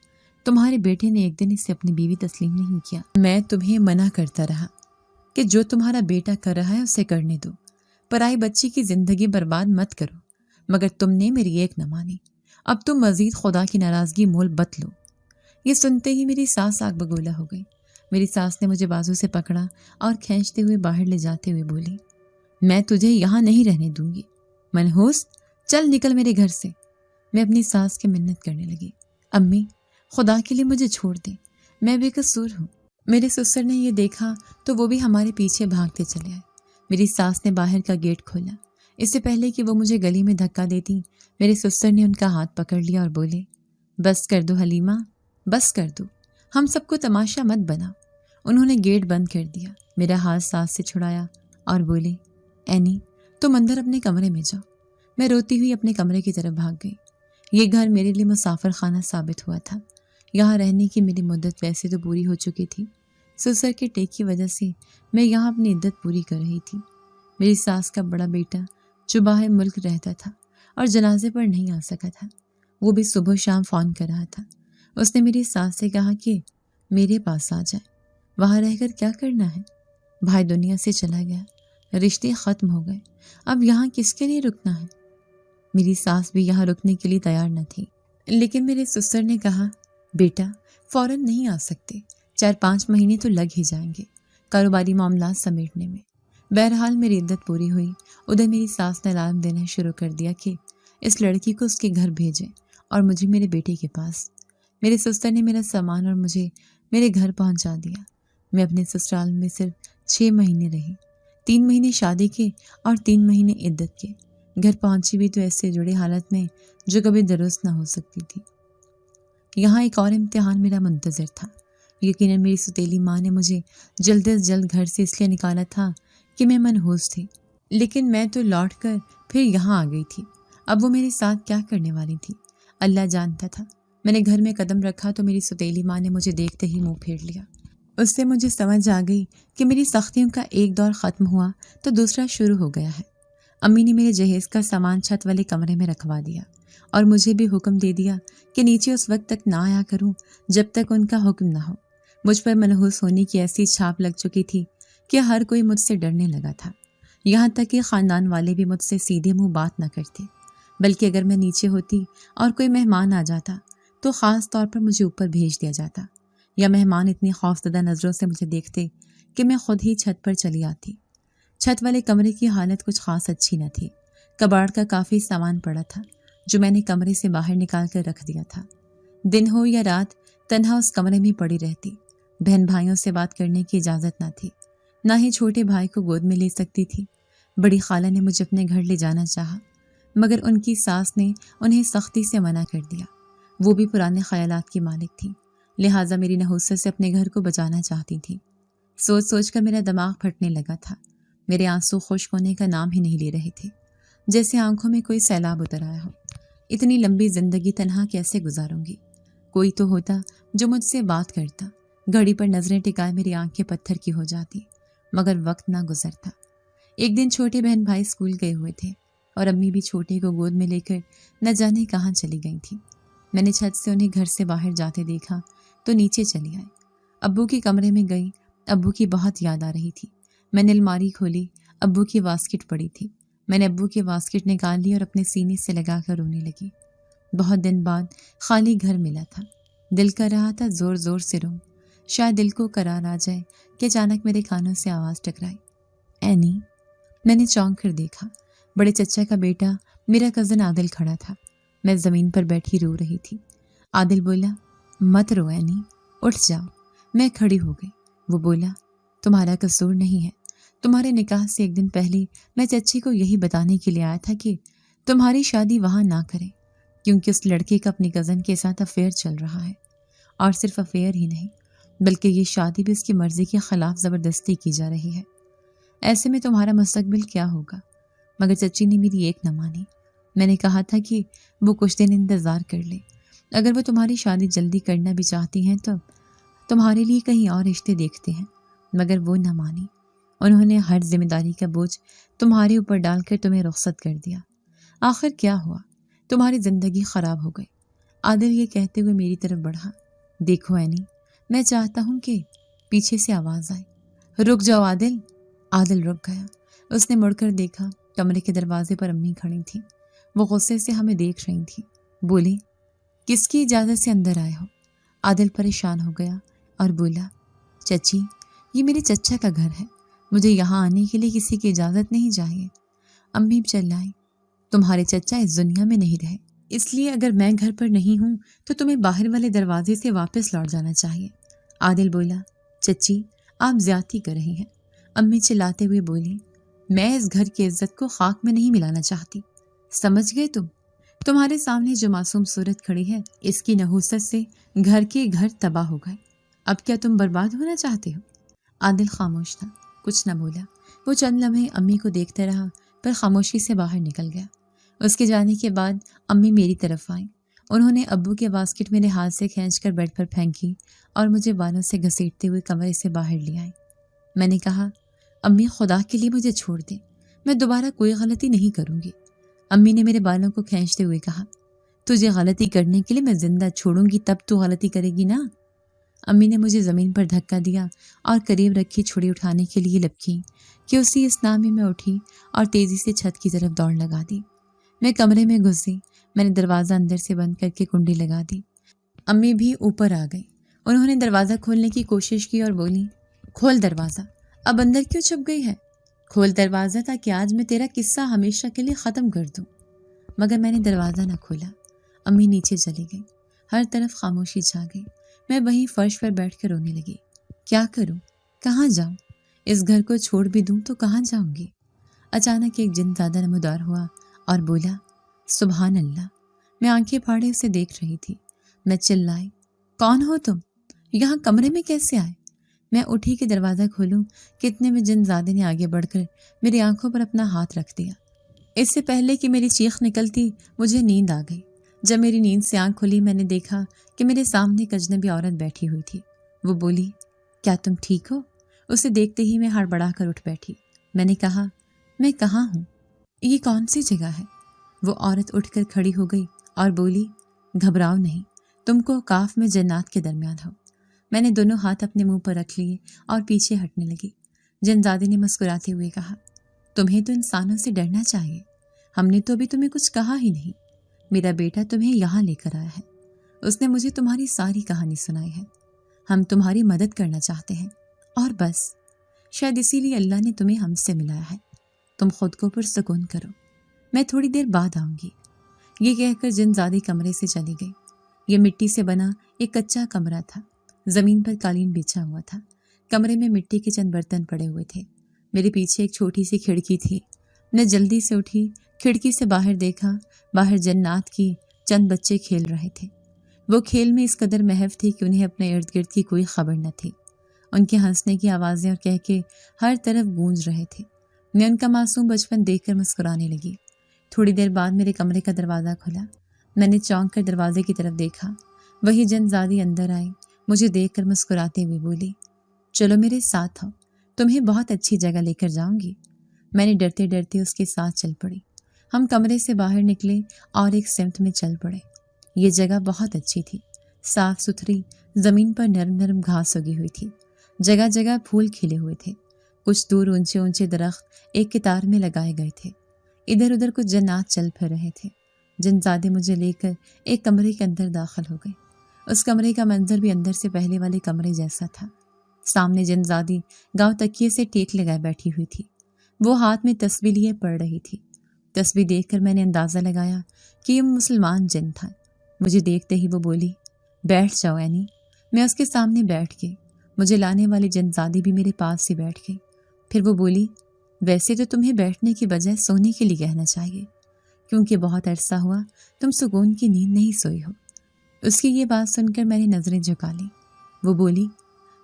تمہارے بیٹے نے ایک دن اسے اپنی بیوی تسلیم نہیں کیا۔ میں تمہیں منع کرتا رہا کہ جو تمہارا بیٹا کر رہا ہے اسے کرنے دو، پرائی بچی کی زندگی برباد مت کرو، مگر تم نے میری ایک نہ مانی۔ اب تم مزید خدا کی ناراضگی مول بت لو۔ یہ سنتے ہی میری ساس آگ بگولا ہو گئی۔ میری ساس نے مجھے بازو سے پکڑا اور کھینچتے ہوئے باہر لے جاتے ہوئے بولی میں تجھے یہاں نہیں رہنے دوں گی، منحوس چل نکل میرے گھر سے۔ میں اپنی ساس کی منت کرنے لگی، امی خدا کے لیے مجھے چھوڑ دے، میں بے قصور ہوں۔ میرے سسر نے یہ دیکھا تو وہ بھی ہمارے پیچھے بھاگتے چلے آئے۔ میری ساس نے باہر کا گیٹ کھولا۔ اس سے پہلے کہ وہ مجھے گلی میں دھکا دیتی میرے سسر نے ان کا ہاتھ پکڑ لیا اور بولے بس کر دو حلیمہ، بس کر دو، ہم سب کو تماشا مت بنا۔ انہوں نے گیٹ بند کر دیا، میرا ہاتھ ساس سے چھڑایا اور بولے اینی تم اندر اپنے کمرے میں جاؤ۔ میں روتی ہوئی اپنے کمرے کی طرف بھاگ گئی۔ یہ گھر میرے لیے مسافر خانہ ثابت ہوا تھا۔ یہاں رہنے کی میری مدت ویسے تو پوری ہو چکی تھی، سسر کے ٹیک کی وجہ سے میں یہاں اپنی عدت پوری کر رہی تھی۔ میری ساس کا بڑا بیٹا جو باہر ملک رہتا تھا اور جنازے پر نہیں آ سکا تھا، وہ بھی صبح شام فون کر رہا تھا۔ اس نے میری ساس سے کہا کہ میرے پاس آ جائے، وہاں رہ کر کیا کرنا ہے؟ بھائی دنیا سے چلا گیا، رشتے ختم ہو گئے، اب یہاں کس کے لیے رکنا ہے؟ میری ساس بھی یہاں رکنے کے لیے تیار نہ تھی، لیکن میرے سسر نے کہا بیٹا فوراً نہیں آ سکتے، 4-5 مہینے تو لگ ہی جائیں گے کاروباری معاملات سمیٹنے میں۔ بہرحال میری عدت پوری ہوئی۔ ادھر میری ساس نے الارم دینا شروع کر دیا کہ اس لڑکی کو اس کے گھر بھیجیں اور مجھے میرے بیٹے کے پاس۔ میرے سسر نے میرا سامان اور مجھے میرے گھر پہنچا دیا۔ میں اپنے سسرال میں صرف 6 مہینے رہی، 3 مہینے شادی کے اور 3 مہینے عدت کے۔ گھر پہنچی بھی تو ایسے جڑے حالت میں جو کبھی درست نہ ہو سکتی تھی۔ یہاں ایک اور امتحان میرا منتظر تھا۔ یقیناً میری ستیلی ماں نے مجھے جلد از جلد گھر سے اس لیے نکالا تھا کہ میں منحوس تھی، لیکن میں تو لوٹ کر پھر یہاں آ گئی تھی۔ اب وہ میرے ساتھ کیا کرنے والی تھی اللہ جانتا تھا۔ میں نے گھر میں قدم رکھا تو میری ستیلی ماں نے مجھے دیکھتے ہی منہ پھیر لیا۔ اس سے مجھے سمجھ آ گئی کہ میری سختیوں کا ایک دور ختم ہوا تو دوسرا شروع ہو گیا ہے۔ امی نے میرے جہیز کا سامان چھت والے کمرے میں رکھوا دیا اور مجھے بھی حکم دے دیا کہ نیچے اس وقت تک نہ آیا کروں جب تک ان کا حکم نہ ہو۔ مجھ پر منحوس ہونے کی ایسی چھاپ لگ چکی تھی کہ ہر کوئی مجھ سے ڈرنے لگا تھا، یہاں تک کہ خاندان والے بھی مجھ سے سیدھے منہ بات نہ کرتے، بلکہ اگر میں نیچے ہوتی اور کوئی مہمان آ جاتا تو خاص طور پر مجھے اوپر بھیج دیا جاتا، یا مہمان اتنی خوفزدہ نظروں سے مجھے دیکھتے کہ میں خود ہی چھت پر چلی آتی۔ چھت والے کمرے کی حالت کچھ خاص اچھی نہ تھی۔ کباڑ کا کافی سامان پڑا تھا جو میں نے کمرے سے باہر نکال کر رکھ دیا تھا۔ دن ہو یا رات تنہا اس کمرے میں پڑی رہتی۔ بہن بھائیوں سے بات کرنے کی اجازت نہ تھی، نہ ہی چھوٹے بھائی کو گود میں لے سکتی تھی۔ بڑی خالہ نے مجھے اپنے گھر لے جانا چاہا، مگر ان کی ساس نے انہیں سختی سے منع کر دیا۔ وہ بھی پرانے خیالات کی مالک تھی، لہٰذا میری نحوست سے اپنے گھر کو بچانا چاہتی تھی۔ سوچ سوچ کر میرا دماغ پھٹنے لگا تھا۔ میرے آنسو خشک ہونے کا نام ہی نہیں لے رہے تھے، جیسے آنکھوں میں کوئی سیلاب اتر آیا ہو۔ اتنی لمبی زندگی تنہا کیسے گزاروں گی؟ کوئی تو ہوتا جو مجھ سے بات کرتا، گھڑی پر نظریں ٹکائے میری آنکھیں پتھر کی ہو جاتی، مگر وقت نہ گزرتا۔ ایک دن چھوٹے بہن بھائی اسکول گئے ہوئے تھے اور امی بھی چھوٹے کو گود میں لے کر نہ جانے کہاں چلی گئی تھی۔ میں نے چھت سے انہیں گھر سے باہر جاتے دیکھا تو نیچے چلی آئی۔ ابو کے کمرے میں گئی، ابو کی بہت یاد آ رہی تھی۔ میں نے الماری کھولی، ابو کی واسکٹ پڑی تھی۔ میں نے ابو کی واسکٹ نکال لی اور اپنے سینے سے لگا کر رونے لگی۔ بہت دن بعد خالی گھر ملا تھا، دل کر رہا تھا زور زور سے روؤں، شاید دل کو قرار آ جائے کہ اچانک میرے کانوں سے آواز ٹکرائی، اینی۔ میں نے چونک کر دیکھا، بڑے چچا کا بیٹا میرا کزن عادل کھڑا تھا۔ میں زمین پر بیٹھی رو رہی تھی۔ عادل بولا، مت رو اینی، اٹھ جاؤ۔ میں کھڑی ہو گئی۔ وہ بولا، تمہارا قصور نہیں ہے، تمہارے نکاح سے ایک دن پہلے میں چچی کو یہی بتانے کے لیے آیا تھا کہ تمہاری شادی وہاں نہ کریں، کیونکہ اس لڑکے کا اپنی کزن کے ساتھ افیئر چل رہا ہے، اور صرف افیئر ہی نہیں بلکہ یہ شادی بھی اس کی مرضی کے خلاف زبردستی کی جا رہی ہے۔ ایسے میں تمہارا مستقبل کیا ہوگا؟ مگر چچی نے میری ایک نہ مانی۔ میں نے کہا تھا کہ وہ کچھ دن انتظار کر لے، اگر وہ تمہاری شادی جلدی کرنا بھی چاہتی ہیں تو تمہارے لیے کہیں اور رشتے دیکھتے ہیں، مگر وہ نہ مانی۔ انہوں نے ہر ذمہ داری کا بوجھ تمہارے اوپر ڈال کر تمہیں رخصت کر دیا۔ آخر کیا ہوا؟ تمہاری زندگی خراب ہو گئی۔ عادل یہ کہتے ہوئے میری طرف بڑھا۔ دیکھو اینی، میں چاہتا ہوں کہ پیچھے سے آواز آئے، رک جاؤ عادل۔ عادل رک گیا۔ اس نے مڑ کر دیکھا، کمرے کے دروازے پر امی کھڑی تھیں۔ وہ غصے سے ہمیں دیکھ رہی تھیں۔ بولی، کس کی اجازت سے اندر آئے ہو؟ عادل پریشان ہو گیا اور بولا، چچی، یہ میرے چچا کا گھر ہے، مجھے یہاں آنے کے لیے کسی کی اجازت نہیں چاہیے۔ امی چلائی، تمہارے چچا اس دنیا میں نہیں رہے، اس لیے اگر میں گھر پر نہیں ہوں تو تمہیں باہر والے دروازے سے واپس لوٹ جانا چاہیے۔ عادل بولا، چچی، آپ زیادتی کر رہی ہیں۔ امی چلاتے ہوئے بولی، میں اس گھر کی عزت کو خاک میں نہیں ملانا چاہتی، سمجھ گئے تم؟ تمہارے سامنے جو معصوم صورت کھڑی ہے، اس کی نحوست سے گھر کے گھر تباہ ہو گئے۔ اب کیا تم برباد ہونا چاہتے ہو؟ عادل خاموش تھا، کچھ نہ بولا۔ وہ چند لمحے امی کو دیکھتا رہا، پر خاموشی سے باہر نکل گیا۔ اس کے جانے کے بعد امی میری طرف آئیں۔ انہوں نے ابو کے باسکٹ میرے ہاتھ سے کھینچ کر بیڈ پر پھینکی اور مجھے بالوں سے گھسیٹتے ہوئے کمرے سے باہر لے آئیں۔ میں نے کہا، امی خدا کے لیے مجھے چھوڑ دیں، میں دوبارہ کوئی غلطی نہیں کروں گی۔ امی نے میرے بالوں کو کھینچتے ہوئے کہا، تجھے غلطی کرنے کے لیے میں زندہ چھوڑوں گی تب تو غلطی کرے گی نا؟ امی نے مجھے زمین پر دھکا دیا اور قریب رکھی چھڑی اٹھانے کے لیے لپکی کہ اسی اسنا میں اٹھی اور تیزی سے چھت کی طرف دوڑ لگا دی۔ میں کمرے میں گھسی، میں نے دروازہ اندر سے بند کر کے کنڈی لگا دی۔ امی بھی اوپر آ گئی۔ انہوں نے دروازہ کھولنے کی کوشش کی اور بولی، کھول دروازہ، اب اندر کیوں چھپ گئی ہے؟ کھول دروازہ تاکہ آج میں تیرا قصہ ہمیشہ کے لیے ختم کر دوں۔ مگر میں نے دروازہ نہ کھولا۔ امی نیچے چلی گئی۔ ہر طرف خاموشی چھا گئی۔ میں وہیں فرش پر بیٹھ کر رونے لگی۔ کیا کروں؟ کہاں جاؤں؟ اس گھر کو چھوڑ بھی دوں تو کہاں جاؤں گی؟ اچانک ایک جن زیادہ نمودار ہوا اور بولا، سبحان اللہ۔ میں آنکھیں پھاڑے اسے دیکھ رہی تھی۔ میں چلائی، کون ہو تم؟ یہاں کمرے میں کیسے آئے؟ میں اٹھی کہ دروازہ کھولوں کہ اتنے میں جن زادے نے آگے بڑھ کر میری آنکھوں پر اپنا ہاتھ رکھ دیا۔ اس سے پہلے کہ میری چیخ نکلتی مجھے نیند آ گئی۔ جب میری نیند سے آنکھ کھلی میں نے دیکھا کہ میرے سامنے ایک اجنبی عورت بیٹھی ہوئی تھی۔ وہ بولی، کیا تم ٹھیک ہو؟ اسے دیکھتے ہی میں ہڑبڑا کر اٹھ بیٹھی۔ میں نے کہا، میں کہاں ہوں؟ یہ کون سی جگہ ہے؟ وہ عورت اٹھ کر کھڑی ہو گئی اور بولی، گھبراؤ نہیں، تم کو کاف میں جنات کے درمیان ہو۔ میں نے دونوں ہاتھ اپنے منہ پر رکھ لیے اور پیچھے ہٹنے لگی۔ جنزادے نے مسکراتے ہوئے کہا، تمہیں تو انسانوں سے ڈرنا چاہیے، ہم نے تو ابھی تمہیں کچھ کہا ہی نہیں۔ میرا بیٹا تمہیں یہاں لے کر آیا ہے، اس نے مجھے تمہاری ساری کہانی سنائی ہے۔ ہم تمہاری مدد کرنا چاہتے ہیں اور بس، شاید اسی لیے اللہ نے تمہیں ہم سے ملایا ہے۔ تم خود کو پرسکون کرو، میں تھوڑی دیر بعد آؤں گی۔ یہ کہہ کر جنزادی کمرے سے چلی گئی۔ یہ مٹی سے بنا ایک کچا کمرہ تھا، زمین پر قالین بچھا ہوا تھا۔ کمرے میں مٹی کے چند برتن پڑے ہوئے تھے۔ میرے پیچھے ایک چھوٹی سی کھڑکی تھی۔ میں جلدی سے اٹھی، کھڑکی سے باہر دیکھا، باہر جنات کی چند بچے کھیل رہے تھے۔ وہ کھیل میں اس قدر محو تھے کہ انہیں اپنے ارد گرد کی کوئی خبر نہ تھی۔ ان کے ہنسنے کی آوازیں اور کہکے ہر طرف گونج رہے تھے۔ میں ان کا معصوم بچپن دیکھ کر مسکرانے لگی۔ تھوڑی دیر بعد میرے کمرے کا دروازہ کھلا۔ میں نے چونک کر دروازے کی طرف دیکھا۔ وہی جنزادی اندر آئی، مجھے دیکھ کر مسکراتے ہوئے بولی، چلو میرے ساتھ آؤ، تمہیں بہت اچھی جگہ لے کر جاؤں گی۔ میں نے ڈرتے ڈرتے اس کے ساتھ چل پڑی۔ ہم کمرے سے باہر نکلے اور ایک سمت میں چل پڑے۔ یہ جگہ بہت اچھی تھی، صاف ستھری، زمین پر نرم نرم گھاس اگی ہوئی تھی، جگہ جگہ پھول کھلے ہوئے تھے۔ کچھ دور اونچے اونچے درخت ایک قطار میں لگائے گئے تھے۔ ادھر ادھر کچھ جنات چل پھر رہے تھے۔ جنزادے مجھے لے کر ایک کمرے کے اندر داخل ہو گئے۔ اس کمرے کا منظر بھی اندر سے پہلے والے کمرے جیسا تھا۔ سامنے جنزادی گاؤں تکیے سے ٹیک لگائے بیٹھی ہوئی تھی۔ وہ ہاتھ میں تسبیح لیے پڑھ رہی تھی۔ تسبیح دیکھ کر میں نے اندازہ لگایا کہ یہ مسلمان جن تھا۔ مجھے دیکھتے ہی وہ بولی، بیٹھ جاؤ اینی۔ میں اس کے سامنے بیٹھ گئی۔ مجھے لانے والی جنزادی بھی میرے پاس ہی بیٹھ گئی۔ پھر وہ بولی، ویسے تو تمہیں بیٹھنے کی بجائے سونے کے لیے کہنا چاہیے، کیونکہ بہت عرصہ ہوا تم سکون کی نیند نہیں سوئی ہو۔ اس کی یہ بات سن کر میں نے نظریں جھکا لیں۔ وہ بولی،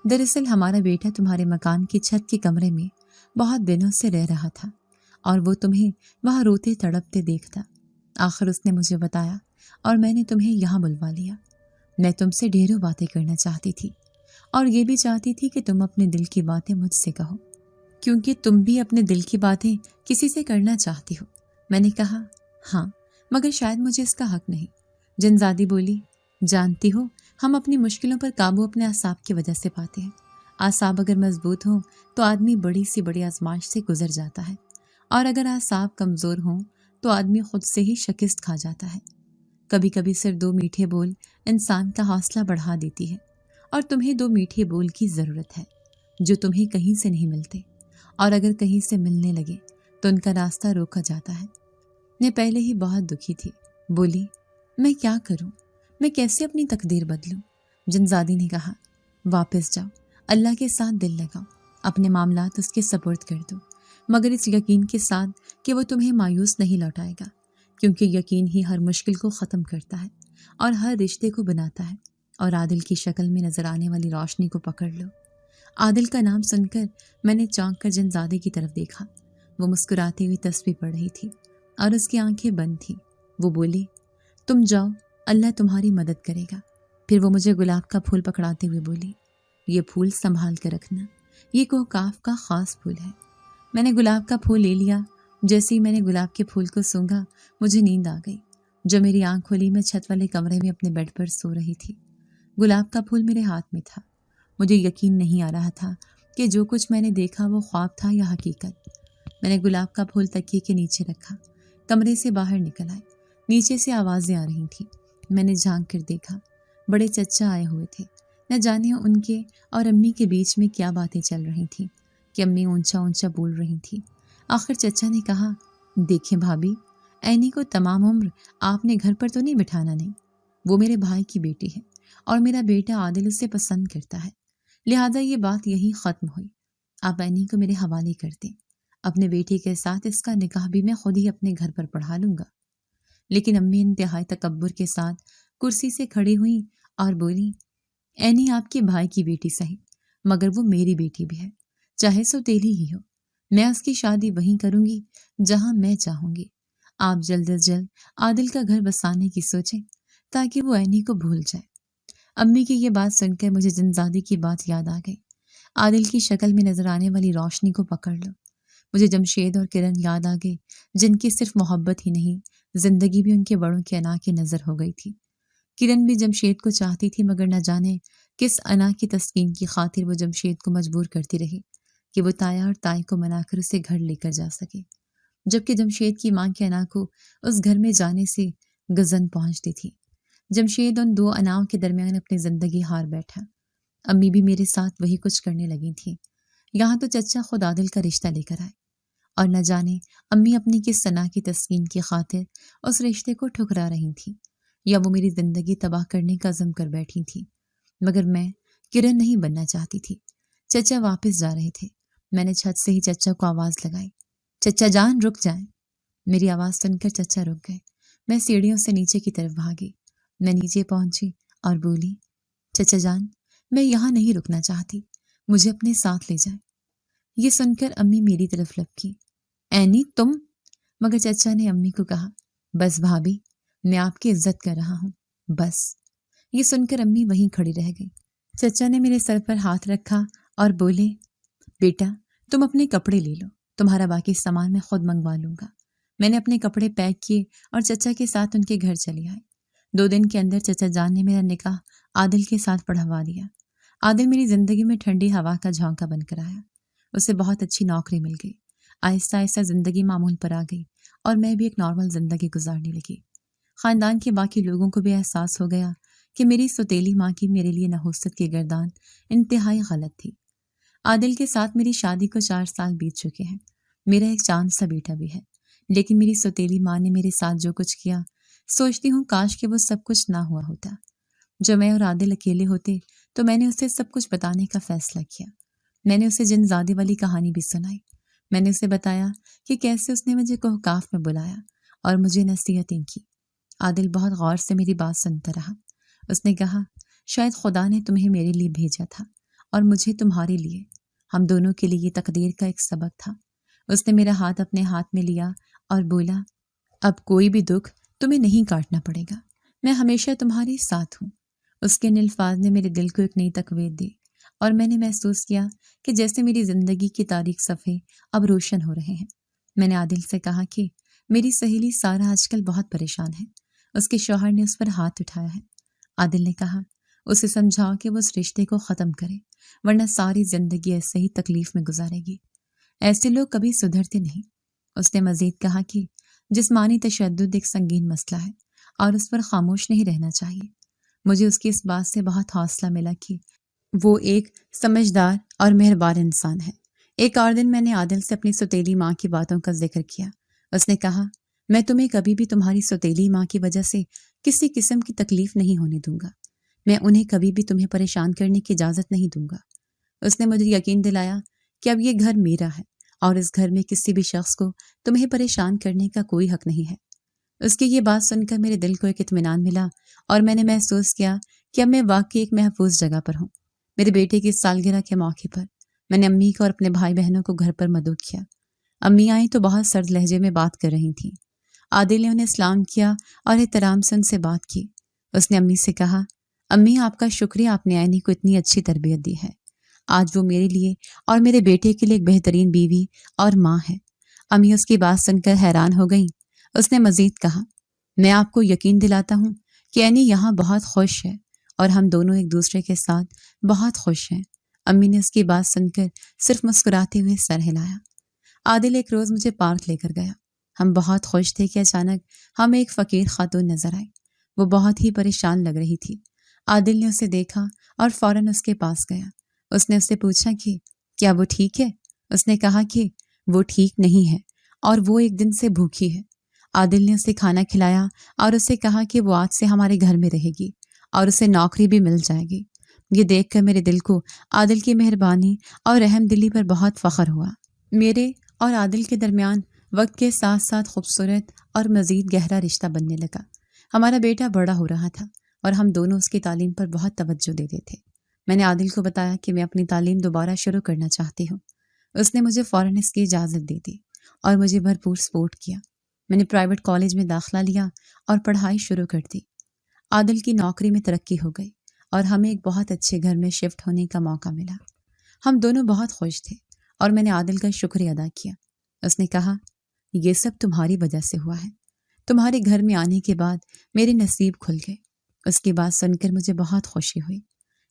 دراصل ہمارا بیٹا تمہارے مکان کی چھت کے کمرے میں بہت دنوں سے رہ رہا تھا اور وہ تمہیں وہاں روتے تڑپتے دیکھتا۔ آخر اس نے مجھے بتایا اور میں نے تمہیں یہاں بلوا لیا۔ میں تم سے ڈھیروں باتیں کرنا چاہتی تھی اور یہ بھی چاہتی تھی کہ تم اپنے دل کی باتیں مجھ سے کہو، کیونکہ تم بھی اپنے دل کی باتیں کسی سے کرنا چاہتی ہو۔ میں نے کہا، ہاں، مگر شاید مجھے اس کا حق نہیں۔ جنزادی بولی، جانتی ہو، ہم اپنی مشکلوں پر قابو اپنے اعصاب کی وجہ سے پاتے ہیں۔ اعصاب اگر مضبوط ہوں تو آدمی بڑی سی بڑی آزمائش سے گزر جاتا ہے، اور اگر اعصاب کمزور ہوں تو آدمی خود سے ہی شکست کھا جاتا ہے۔ کبھی کبھی صرف 2 میٹھے بول انسان کا حوصلہ بڑھا دیتی ہے، اور تمہیں 2 میٹھے بول کی ضرورت ہے جو تمہیں کہیں سے نہیں ملتے، اور اگر کہیں سے ملنے لگے تو ان کا راستہ روکا جاتا ہے۔ میں پہلے ہی بہت دکھی تھی۔ بولی، میں کیا کروں؟ میں کیسے اپنی تقدیر بدلوں؟ جنزادی نے کہا، واپس جاؤ، اللہ کے ساتھ دل لگاؤ، اپنے معاملات اس کے سپرد کر دو، مگر اس یقین کے ساتھ کہ وہ تمہیں مایوس نہیں لوٹائے گا، کیونکہ یقین ہی ہر مشکل کو ختم کرتا ہے اور ہر رشتے کو بناتا ہے۔ اور عادل کی شکل میں نظر آنے والی روشنی کو پکڑ لو۔ عادل کا نام سن کر میں نے چونک کر جنزادے کی طرف دیکھا۔ وہ مسکراتی ہوئی تسبیح پڑھ رہی تھی اور اس کی آنکھیں بند تھیں۔ وہ بولی، تم جاؤ، اللہ تمہاری مدد کرے گا۔ پھر وہ مجھے گلاب کا پھول پکڑاتے ہوئے بولی، یہ پھول سنبھال کر رکھنا، یہ کوکاف کا خاص پھول ہے۔ میں نے گلاب کا پھول لے لیا۔ جیسے ہی میں نے گلاب کے پھول کو سونگھا مجھے نیند آ گئی۔ جو میری آنکھ کھلی میں چھت والے کمرے میں اپنے بیڈ پر سو رہی تھی۔ گلاب کا پھول میرے ہاتھ میں تھا۔ مجھے یقین نہیں آ رہا تھا کہ جو کچھ میں نے دیکھا وہ خواب تھا یا حقیقت۔ میں نے گلاب کا پھول تکیے کے نیچے رکھا، کمرے سے باہر نکل آئے۔ نیچے سے آوازیں آ رہی تھیں۔ میں نے جھانک کر دیکھا، بڑے چچا آئے ہوئے تھے۔ نہ جانے ان کے اور امی کے بیچ میں کیا باتیں چل رہی تھیں کہ امی اونچا اونچا بول رہی تھیں۔ آخر چچا نے کہا، دیکھیں بھابھی، اینی کو تمام عمر آپ نے گھر پر تو نہیں بٹھانا نہیں، وہ میرے بھائی کی بیٹی ہے اور میرا بیٹا عادل اسے پسند کرتا ہے، لہذا یہ بات یہی ختم ہوئی۔ آپ اینی کو میرے حوالے کر دیں، اپنے بیٹے کے ساتھ اس کا نکاح بھی میں خود ہی اپنے گھر پر پڑھا لوں گا۔ لیکن امی انتہائی تکبر کے ساتھ کرسی سے کھڑی ہوئی اور بولی، اینی آپ کے بھائی کی بیٹی صحیح، مگر وہ میری بیٹی بھی ہے، چاہے سوتیلی ہی ہو۔ میں اس کی شادی وہیں کروں گی جہاں میں چاہوں گی۔ آپ جلد از جلد عادل کا گھر بسانے کی سوچیں تاکہ وہ اینی کو بھول جائے۔ امی کی یہ بات سن کر مجھے جنزادی کی بات یاد آ گئی۔ عادل کی شکل میں نظر آنے والی روشنی کو پکڑ لو۔ مجھے جمشید اور کرن یاد آ گئے، جن کی صرف محبت ہی نہیں، زندگی بھی ان کے بڑوں کے انا کی نظر ہو گئی تھی۔ کرن بھی جمشید کو چاہتی تھی، مگر نہ جانے کس انا کی تسکین کی خاطر وہ جمشید کو مجبور کرتی رہی کہ وہ تایا اور تائی کو منا کر اسے گھر لے کر جا سکے، جبکہ جمشید کی ماں کے انا کو اس گھر میں جانے سے گزن پہنچتی تھی۔ جمشید ان دو اناؤں کے درمیان اپنی زندگی ہار بیٹھا۔ امی بھی میرے ساتھ وہی کچھ کرنے لگی تھی۔ یہاں تو چچا خود عادل کا رشتہ لے کر آئے، اور نہ جانے امی اپنی کس ثنا کی تسکین کی خاطر اس رشتے کو ٹھکرا رہی تھیں، یا وہ میری زندگی تباہ کرنے کا عزم کر بیٹھی تھی۔ مگر میں کرن نہیں بننا چاہتی تھی۔ چچا واپس جا رہے تھے۔ میں نے چھت سے ہی چچا کو آواز لگائی، چچا جان رک جائیں۔ میری آواز سن کر چچا رک گئے۔ میں سیڑھیوں سے نیچے کی طرف بھاگی۔ میں نیچے پہنچی اور بولی، چچا جان میں یہاں نہیں رکنا چاہتی، مجھے اپنے ساتھ لے جائیں۔ یہ سن کر امی میری طرف لپکی، اینی تم؟ مگر چچا نے امی کو کہا، بس بھابھی میں آپ کی عزت کر رہا ہوں، بس۔ یہ سن کر امی وہیں کھڑی رہ گئی۔ چچا نے میرے سر پر ہاتھ رکھا اور بولے، بیٹا تم اپنے کپڑے لے لو، تمہارا باقی سامان میں خود منگوا لوں گا۔ میں نے اپنے کپڑے پیک کیے اور چچا کے ساتھ ان کے گھر چلی آئی۔ 2 دن کے اندر چچا جان نے میرا نکاح عادل کے ساتھ پڑھوا دیا۔ عادل میری زندگی میں ٹھنڈی ہوا کا جھونکا بن کر آیا۔ اسے بہت اچھی نوکری مل گئی۔ آہستہ آہستہ زندگی معمول پر آ گئی اور میں بھی ایک نارمل زندگی گزارنے لگی۔ خاندان کے باقی لوگوں کو بھی احساس ہو گیا کہ میری سوتیلی ماں کی میرے لیے نحوست کی گردان انتہائی غلط تھی۔ عادل کے ساتھ میری شادی کو 4 سال بیت چکے ہیں۔ میرا ایک چاند سا بیٹا بھی ہے، لیکن میری سوتیلی ماں نے میرے ساتھ جو کچھ کیا، سوچتی ہوں کاش کہ وہ سب کچھ نہ ہوا ہوتا۔ جو میں اور عادل اکیلے ہوتے تو میں نے اسے سب کچھ بتانے کا فیصلہ کیا۔ میں نے اسے جنزادی والی کہانی بھی سنائی۔ میں نے اسے بتایا کہ کیسے اس نے مجھے کوہکاف میں بلایا اور مجھے نصیحتیں کی۔ عادل بہت غور سے میری بات سنتا رہا۔ اس نے کہا، شاید خدا نے تمہیں میرے لیے بھیجا تھا اور مجھے تمہارے لیے۔ ہم دونوں کے لیے یہ تقدیر کا ایک سبق تھا۔ اس نے میرا ہاتھ اپنے ہاتھ میں لیا اور بولا، اب کوئی بھی دکھ تمہیں نہیں کاٹنا پڑے گا، میں ہمیشہ تمہارے ساتھ ہوں۔ اس کے ان الفاظ نے میرے دل کو ایک نئی تقویت دی اور میں نے محسوس کیا کہ جیسے میری زندگی کی تاریک صفحے اب روشن ہو رہے ہیں۔ میں نے عادل سے کہا کہ میری سہیلی سارا آج کل بہت پریشان ہے، اس کے شوہر نے اس پر ہاتھ اٹھایا ہے۔ عادل نے کہا، اسے سمجھاؤ کہ وہ اس رشتے کو ختم کرے، ورنہ ساری زندگی ایسے ہی تکلیف میں گزارے گی۔ ایسے لوگ کبھی سدھرتے نہیں۔ اس نے مزید کہا کہ جسمانی تشدد ایک سنگین مسئلہ ہے اور اس پر خاموش نہیں رہنا چاہیے۔ مجھے اس کی اس بات سے بہت حوصلہ ملا کہ وہ ایک سمجھدار اور مہربان انسان ہے۔ ایک اور دن میں نے عادل سے اپنی سوتیلی ماں کی باتوں کا ذکر کیا۔ اس نے کہا، میں تمہیں کبھی بھی تمہاری سوتیلی ماں کی وجہ سے کسی قسم کی تکلیف نہیں ہونے دوں گا۔ میں انہیں کبھی بھی تمہیں پریشان کرنے کی اجازت نہیں دوں گا۔ اس نے مجھے یقین دلایا کہ اب یہ گھر میرا ہے اور اس گھر میں کسی بھی شخص کو تمہیں پریشان کرنے کا کوئی حق نہیں ہے۔ اس کی یہ بات سن کر میرے دل کو ایک اطمینان ملا اور میں نے محسوس کیا کہ اب میں واقعی ایک محفوظ جگہ پر ہوں۔ میرے بیٹے کی سالگرہ کے موقع پر میں نے امی کو اور اپنے بھائی بہنوں کو گھر پر مدعو کیا۔ امی آئیں تو بہت سرد لہجے میں بات کر رہی تھیں۔ عادل نے انہیں سلام کیا اور احترام سے ان سے بات کی۔ اس نے امی سے کہا، امی آپ کا شکریہ، آپ نے عینی کو اتنی اچھی تربیت دی ہے۔ آج وہ میرے لیے اور میرے بیٹے کے لیے ایک بہترین بیوی اور ماں ہے۔ امی اس کی بات سن کر حیران ہو گئیں۔ اس نے مزید کہا، میں آپ کو یقین دلاتا ہوں کہ عینی یہاں بہت خوش ہے اور ہم دونوں ایک دوسرے کے ساتھ بہت خوش ہیں۔ امی نے اس کی بات سن کر صرف مسکراتے ہوئے سر ہلایا۔ عادل ایک روز مجھے پارک لے کر گیا۔ ہم بہت خوش تھے کہ اچانک ہمیں ایک فقیر خاتون نظر آئی۔ وہ بہت ہی پریشان لگ رہی تھی۔ عادل نے اسے دیکھا اور فوراً اس کے پاس گیا۔ اس نے اس سے پوچھا کہ کیا وہ ٹھیک ہے؟ اس نے کہا کہ وہ ٹھیک نہیں ہے اور وہ ایک دن سے بھوکی ہے۔ عادل نے اسے کھانا کھلایا اور اسے کہا کہ وہ آج سے ہمارے گھر میں رہے گی اور اسے نوکری بھی مل جائے گی۔ یہ دیکھ کر میرے دل کو عادل کی مہربانی اور رحم دلی پر بہت فخر ہوا۔ میرے اور عادل کے درمیان وقت کے ساتھ ساتھ خوبصورت اور مزید گہرا رشتہ بننے لگا۔ ہمارا بیٹا بڑا ہو رہا تھا اور ہم دونوں اس کی تعلیم پر بہت توجہ دیتے تھے۔ میں نے عادل کو بتایا کہ میں اپنی تعلیم دوبارہ شروع کرنا چاہتی ہوں۔ اس نے مجھے فوراً اس کی اجازت دے دی اور مجھے بھرپور سپورٹ کیا۔ میں نے پرائیویٹ کالج میں داخلہ لیا اور پڑھائی شروع کر دی۔ عادل کی نوکری میں ترقی ہو گئی اور ہمیں ایک بہت اچھے گھر میں شفٹ ہونے کا موقع ملا۔ ہم دونوں بہت خوش تھے اور میں نے عادل کا شکریہ ادا کیا۔ اس نے کہا، یہ سب تمہاری وجہ سے ہوا ہے۔ تمہارے گھر میں آنے کے بعد میرے نصیب کھل گئے۔ اس کی بات سن کر مجھے بہت خوشی ہوئی۔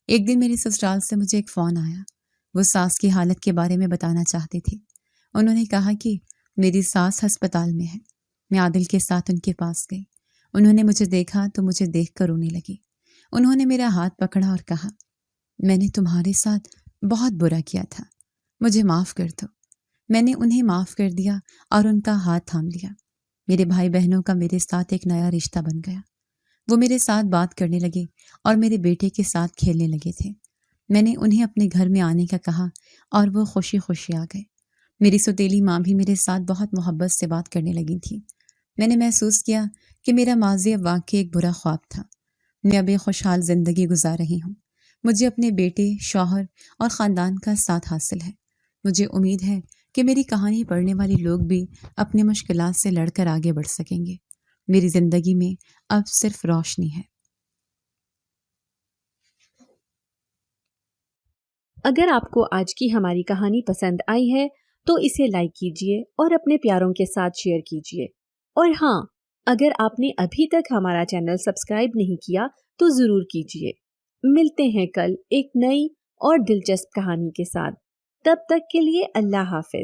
ایک دن میری سسرال سے مجھے ایک فون آیا۔ وہ ساس کی حالت کے بارے میں بتانا چاہتی تھی۔ انہوں نے کہا کہ میری ساس ہسپتال میں ہے۔ میں عادل کے ساتھ ان کے پاس گئی۔ انہوں نے مجھے دیکھا تو مجھے دیکھ کر رونے لگی۔ انہوں نے میرا ہاتھ پکڑا اور کہا، میں نے تمہارے ساتھ بہت برا کیا تھا، مجھے معاف کر دو۔ میں نے انہیں معاف کر دیا اور ان کا ہاتھ تھام لیا۔ میرے بھائی بہنوں کا میرے ساتھ ایک نیا رشتہ بن گیا۔ وہ میرے ساتھ بات کرنے لگے اور میرے بیٹے کے ساتھ کھیلنے لگے تھے۔ میں نے انہیں اپنے گھر میں آنے کا کہا اور وہ خوشی خوشی آ گئے۔ میری سوتیلی ماں بھی میرے ساتھ بہت محبت سے بات کرنے لگی تھی۔ میں نے محسوس کیا کہ میرا ماضی اب واقعی ایک برا خواب تھا۔ میں اب ایک خوشحال زندگی گزار رہی ہوں۔ مجھے اپنے بیٹے، شوہر اور خاندان کا ساتھ حاصل ہے۔ مجھے امید ہے کہ میری کہانی پڑھنے والے لوگ بھی اپنے مشکلات سے لڑ کر آگے بڑھ سکیں گے۔ میری زندگی میں اب صرف روشنی ہے۔ اگر آپ کو آج کی ہماری کہانی پسند آئی ہے تو اسے لائک کیجیے اور اپنے پیاروں کے ساتھ شیئر کیجیے۔ اور ہاں، اگر آپ نے ابھی تک ہمارا چینل سبسکرائب نہیں کیا تو ضرور کیجیے۔ ملتے ہیں کل ایک نئی اور دلچسپ کہانی کے ساتھ۔ تب تک کے لیے اللہ حافظ۔